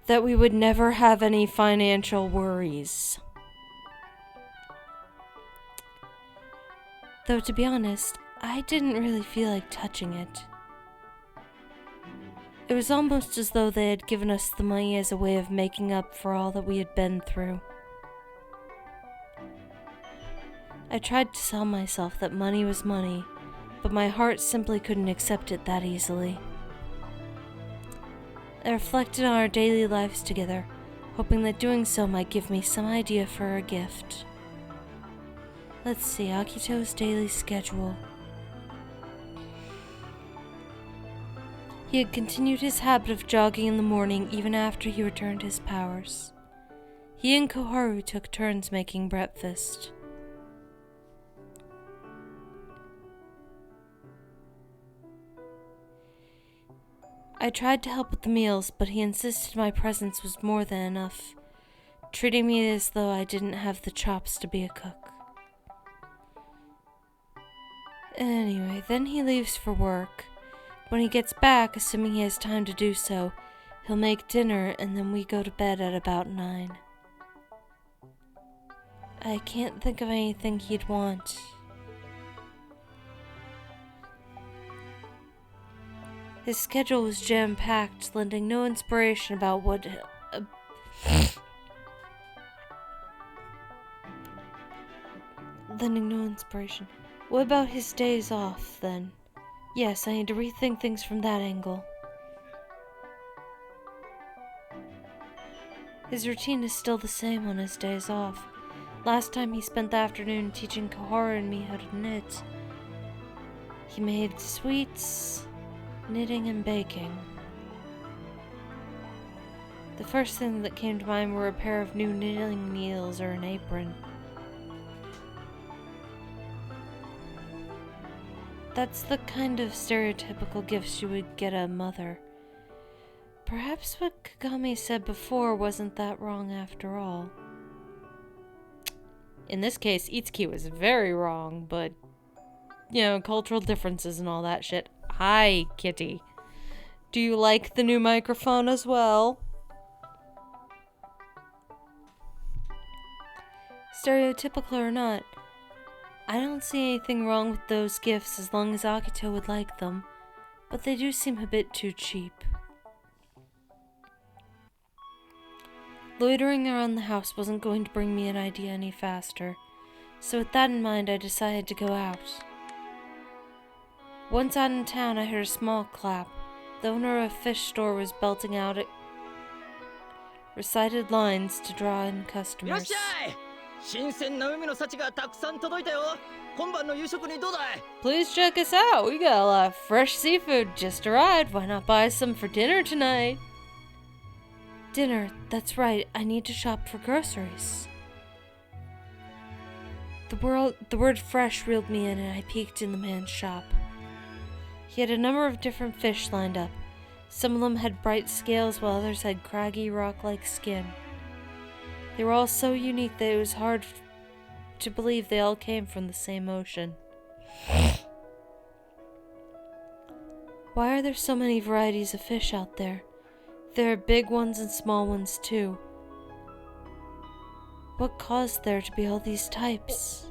that we would never have any financial worries. Though to be honest, I didn't really feel like touching it. It was almost as though they had given us the money as a way of making up for all that we had been through. I tried to tell myself that money was money, but my heart simply couldn't accept it that easily. I reflected on our daily lives together, hoping that doing so might give me some idea for a gift. Let's see, Akito's daily schedule. He had continued his habit of jogging in the morning even after he returned his powers. He and Koharu took turns making breakfast. I tried to help with the meals, but he insisted my presence was more than enough, treating me as though I didn't have the chops to be a cook. Anyway, then he leaves for work. When he gets back, assuming he has time to do so, he'll make dinner and then we go to bed at about 9. I can't think of anything he'd want. His schedule was jam-packed, lending no inspiration about what... lending no inspiration. What about his days off, then? Yes, I need to rethink things from that angle. His routine is still the same on his days off. Last time he spent the afternoon teaching Koharu and me how to knit. He made sweets, knitting, and baking. The first thing that came to mind were a pair of new knitting needles or an apron. That's the kind of stereotypical gifts you would get a mother. Perhaps what Kagami said before wasn't that wrong after all. In this case, Itsuki was very wrong, but, you know, cultural differences and all that shit. Hi, Kitty. Do you like the new microphone as well? Stereotypical or not, I don't see anything wrong with those gifts as long as Akito would like them, but they do seem a bit too cheap. Loitering around the house wasn't going to bring me an idea any faster, so with that in mind I decided to go out. Once out in town I heard a small clap. The owner of a fish store was belting out recited lines to draw in customers. Please check us out. We got a lot of fresh seafood just arrived. Why not buy some for dinner tonight? Dinner, that's right. I need to shop for groceries. The word fresh reeled me in and I peeked in the man's shop. He had a number of different fish lined up. Some of them had bright scales while others had craggy rock-like skin. They were all so unique that it was hard to believe they all came from the same ocean. Why are there so many varieties of fish out there? There are big ones and small ones too. What caused there to be all these types?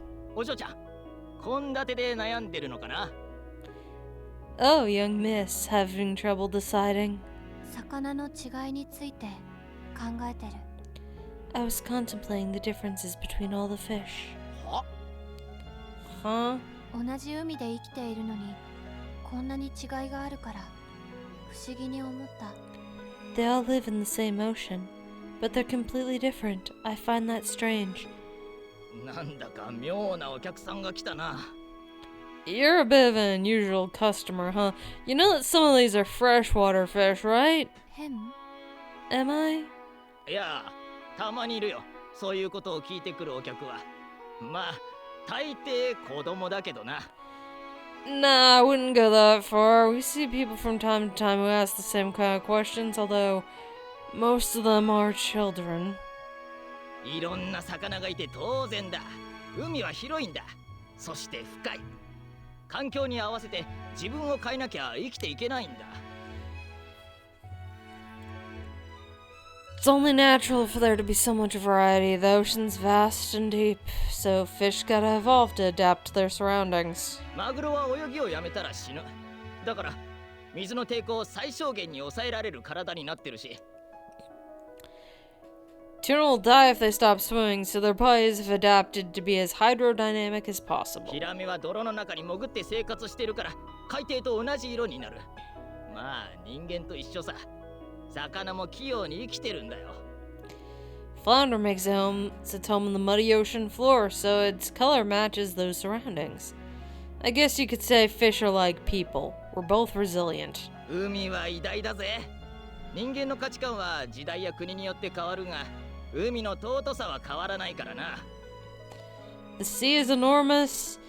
Oh, young miss, having trouble deciding. 魚の違いについて考えてる。 I was contemplating the differences between all the fish. Huh? 同じ海で生きているのにこんなに違いがあるから不思議に思った。 They all live in the same ocean, but they're completely different. I find that strange. You're a bit of an unusual customer, huh? You know that some of these are freshwater fish, right? Him? Am I? いや、たまにいるよ。そういうことを聞いてくるお客は。まあ、大抵子供だけどな。Nah, I wouldn't go that far. We see people from time to time who ask the same kind of questions, although most of them are children. いろんな魚がいて当然だ。海は広いんだ。そして深い。環境に合わせて自分を変えなきゃ生きていけないんだ。It's only natural for there to be so much variety. The ocean's vast and deep, so fish gotta evolve to adapt to their surroundings. マグロは泳ぎをやめたら死ぬ。だから水の抵抗を最小限に抑えられる体になってるし。Tuna will die if they stop swimming, so their bodies have adapted to be as hydrodynamic as possible. ヒラメは泥の中に潜って生活してるから海底と同じ色になる。まあ人間と一緒さ。魚も器用に生きてるんだよ。Flounder makes its home on the muddy ocean floor, so its color matches those surroundings. I guess you could say fish are like people. We're both resilient. 海は偉大だぜ。人間の価値観は時代や国によって変わるが、海の尊さは変わらないからな。The sea is enormous,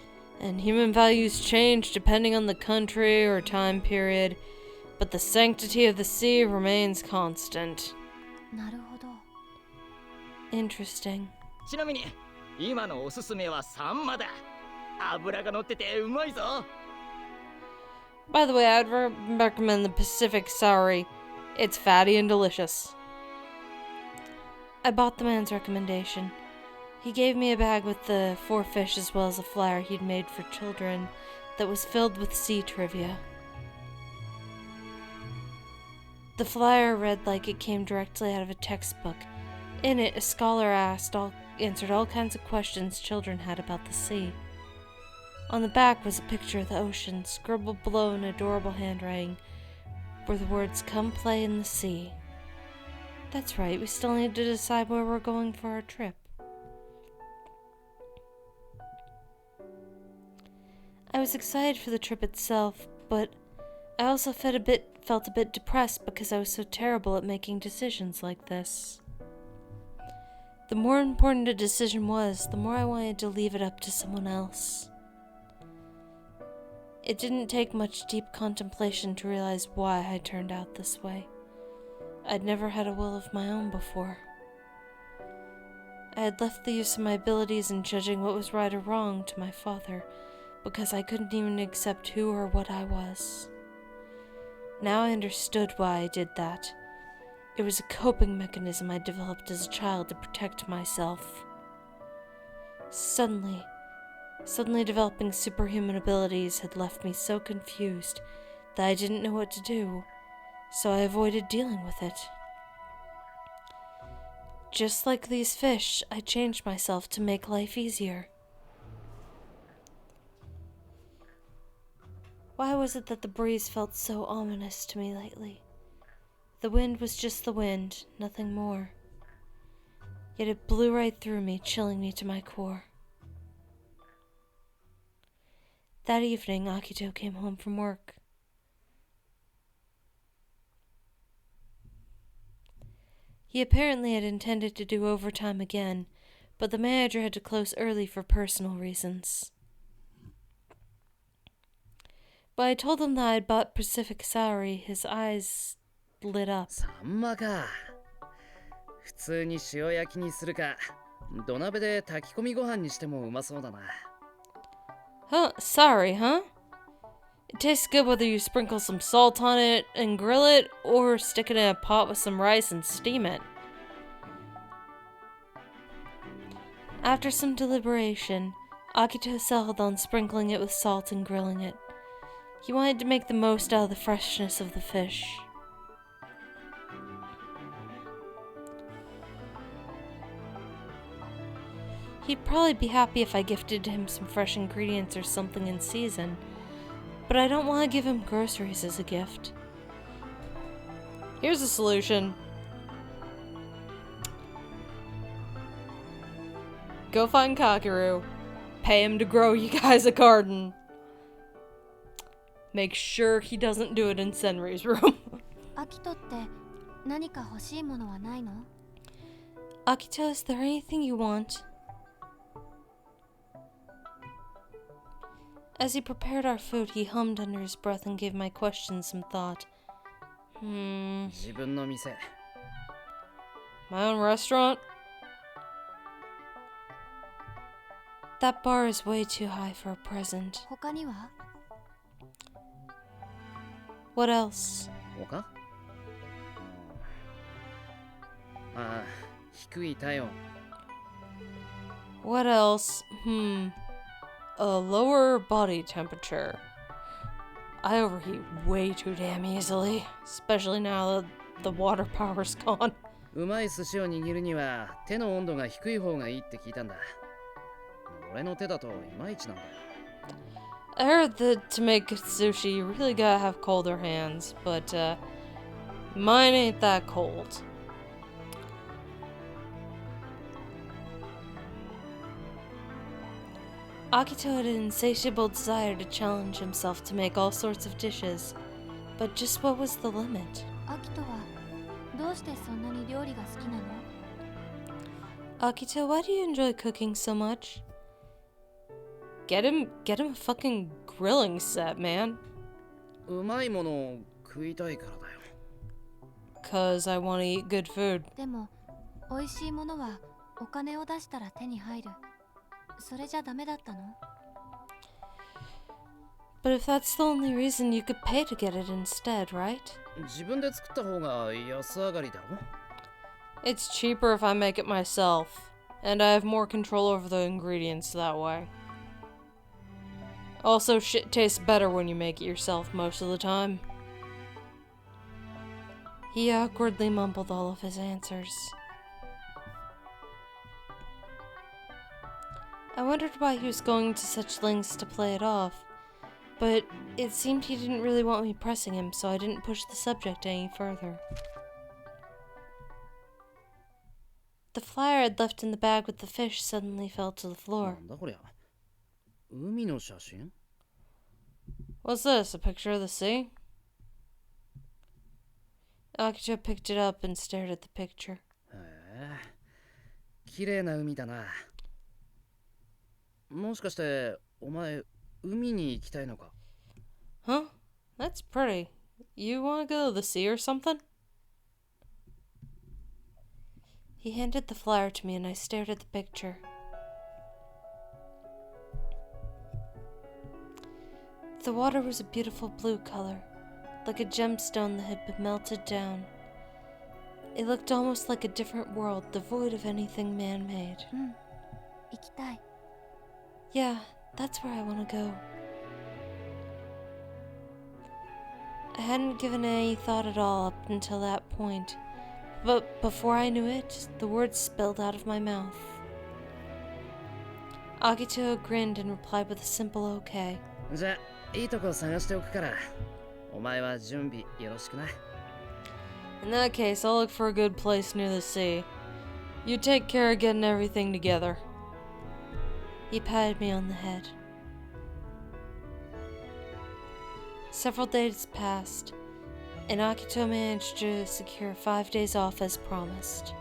and human values change depending on the country or time period, but the sanctity of the sea remains constant. なるほど。Interesting. ちなみに、今のおすすめはサンマだ。脂が乗っててうまいぞ。By the way, I'd recommend the Pacific Sauri. It's fatty and delicious. I bought the man's recommendation. He gave me a bag with the 4 fish as well as a flyer he'd made for children that was filled with sea trivia. The flyer read like it came directly out of a textbook. In it, a scholar answered all kinds of questions children had about the sea. On the back was a picture of the ocean, scribbled below in adorable handwriting, were the words, "Come play in the sea." That's right, we still need to decide where we're going for our trip. I was excited for the trip itself, but I also felt a bit depressed because I was so terrible at making decisions like this. The more important a decision was, the more I wanted to leave it up to someone else. It didn't take much deep contemplation to realize why I turned out this way. I'd never had a will of my own before. I had left the use of my abilities in judging what was right or wrong to my father, because I couldn't even accept who or what I was. Now I understood why I did that. It was a coping mechanism I developed as a child to protect myself. Suddenly developing superhuman abilities had left me so confused that I didn't know what to do, so I avoided dealing with it. Just like these fish, I changed myself to make life easier. Why was it that the breeze felt so ominous to me lately? The wind was just the wind, nothing more. Yet it blew right through me, chilling me to my core. That evening, Akito came home from work. He apparently had intended to do overtime again, but the manager had to close early for personal reasons. But I told him that I had bought Pacific Sauri. His eyes lit up. サンマか。普通に塩焼きにするか、土鍋で炊き込みご飯にしてもうまそうだな。Sorry, huh? It tastes good whether you sprinkle some salt on it and grill it, or stick it in a pot with some rice and steam it. After some deliberation, Akito settled on sprinkling it with salt and grilling it. He wanted to make the most out of the freshness of the fish. He'd probably be happy if I gifted him some fresh ingredients or something in season, but I don't want to give him groceries as a gift. Here's a solution. Go find Kakeru. Pay him to grow you guys a garden. Make sure he doesn't do it in Senri's room. Akito って何か欲しいものはないの? Akito, is there anything you want? As he prepared our food, he hummed under his breath and gave my questions some thought. 自分の店。My own restaurant? That bar is way too high for a present. 他には? What else? 他？ああ、低い体温。 What else? A lower body temperature. I overheat way too damn easily, especially now that the water power's gone. うまい寿司を握るには手の温度が低い方がいいって聞いたんだ。俺の手だといまいちなんだよ。 I heard that to make good sushi, you really gotta have colder hands, but mine ain't that cold. Akito had an insatiable desire to challenge himself to make all sorts of dishes, but just what was the limit? アキトはどうしてそんなに料理が好きなの？ Akito, why do you enjoy cooking so much? Get him a fucking grilling set, man. うまいものを食いたいからだよ。 Cause I want to eat good food. でも美味しいものはお金を出したら手に入る。それじゃダメだったの？ But if that's the only reason, you could pay to get it instead, right? 自分で作った方が安上がりだろ。 It's cheaper if I make it myself, and I have more control over the ingredients that way. Also, shit tastes better when you make it yourself most of the time. He awkwardly mumbled all of his answers. I wondered why he was going to such lengths to play it off, but it seemed he didn't really want me pressing him, so I didn't push the subject any further. The flyer I'd left in the bag with the fish suddenly fell to the floor. なんだこりゃ。海の写真？ What's this, a picture of the sea? Akito picked it up and stared at the picture. へえ、綺麗な海だな。もしかしてお前海に行きたいのか？ Huh? That's pretty. You want to go to the sea or something? He handed the flyer to me and I stared at the picture. The water was a beautiful blue color, like a gemstone that had been melted down. It looked almost like a different world, devoid of anything man-made. 行きたい。 Yeah, that's where I want to go. I hadn't given it any thought at all up until that point, but before I knew it, the words spilled out of my mouth. Akito grinned and replied with a simple okay. じゃあいいとこ探しておくから、お前は準備よろしくな。 In that case, I'll look for a good place near the sea. You take care of getting everything together. He patted me on the head. Several days passed, and Akito managed to secure 5 days off as promised.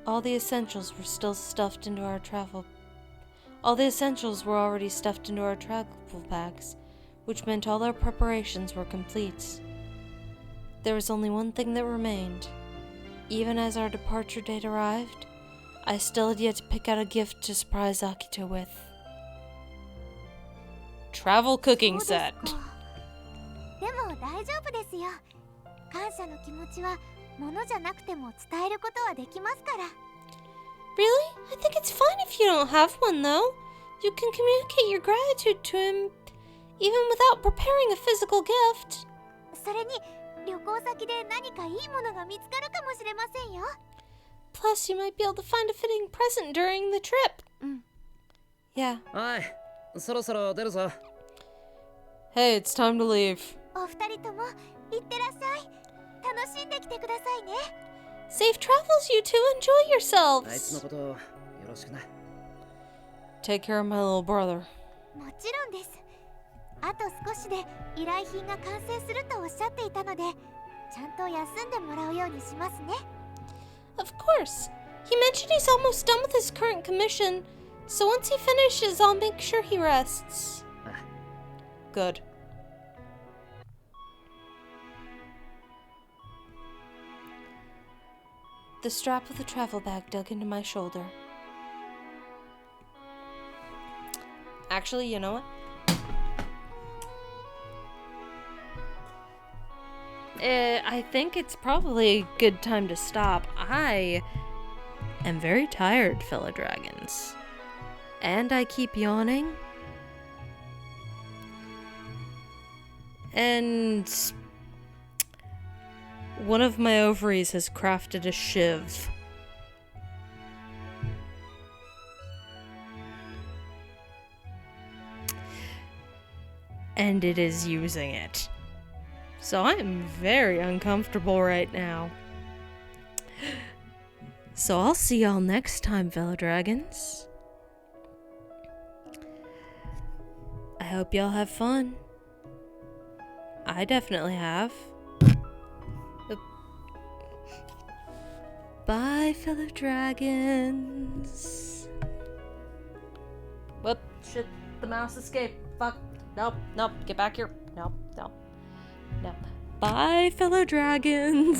All the essentials were still stuffed into our travel. All the essentials were already stuffed into our travel bags, which meant all our preparations were complete. There was only one thing that remained. Even as our departure date arrived, I still had yet to pick out a gift to surprise Akito with. Travel cooking set. でも大丈夫ですよ。感謝の気持ちは物じゃなくても伝えることはできますから。Really? I think it's fine if you don't have one, though. You can communicate your gratitude to him, even without preparing a physical gift. それに旅行先で何かいいものが見つかるかもしれませんよ。 Plus, you might be able to find a fitting present during the trip. Yeah. おい、そろそろ出るぞ。 Hey, it's time to leave. お二人とも行ってらっしゃい。楽しんできてくださいね。 Safe travels, you two. Enjoy あいつの yourselves. ことよろしくな。 Take care of my little brother. もちろんです。あと少しで依頼品が完成するとおっしゃっていたので、ちゃんと休んでもらうようにしますね。 Of course. He mentioned he's almost done with his current commission, so once he finishes, I'll make sure he rests. Good. The strap of the travel bag dug into my shoulder. Actually, you know what? I think it's probably a good time to stop. I am very tired, fellow dragons. And I keep yawning. And one of my ovaries has crafted a shiv. And it is using it. So I am very uncomfortable right now. So I'll see y'all next time, fellow dragons. I hope y'all have fun. I definitely have. Bye, fellow dragons. Whoop, shit, the mouse escaped. Fuck. Nope, nope, get back here. Nope, nope, nope. Bye, fellow dragons.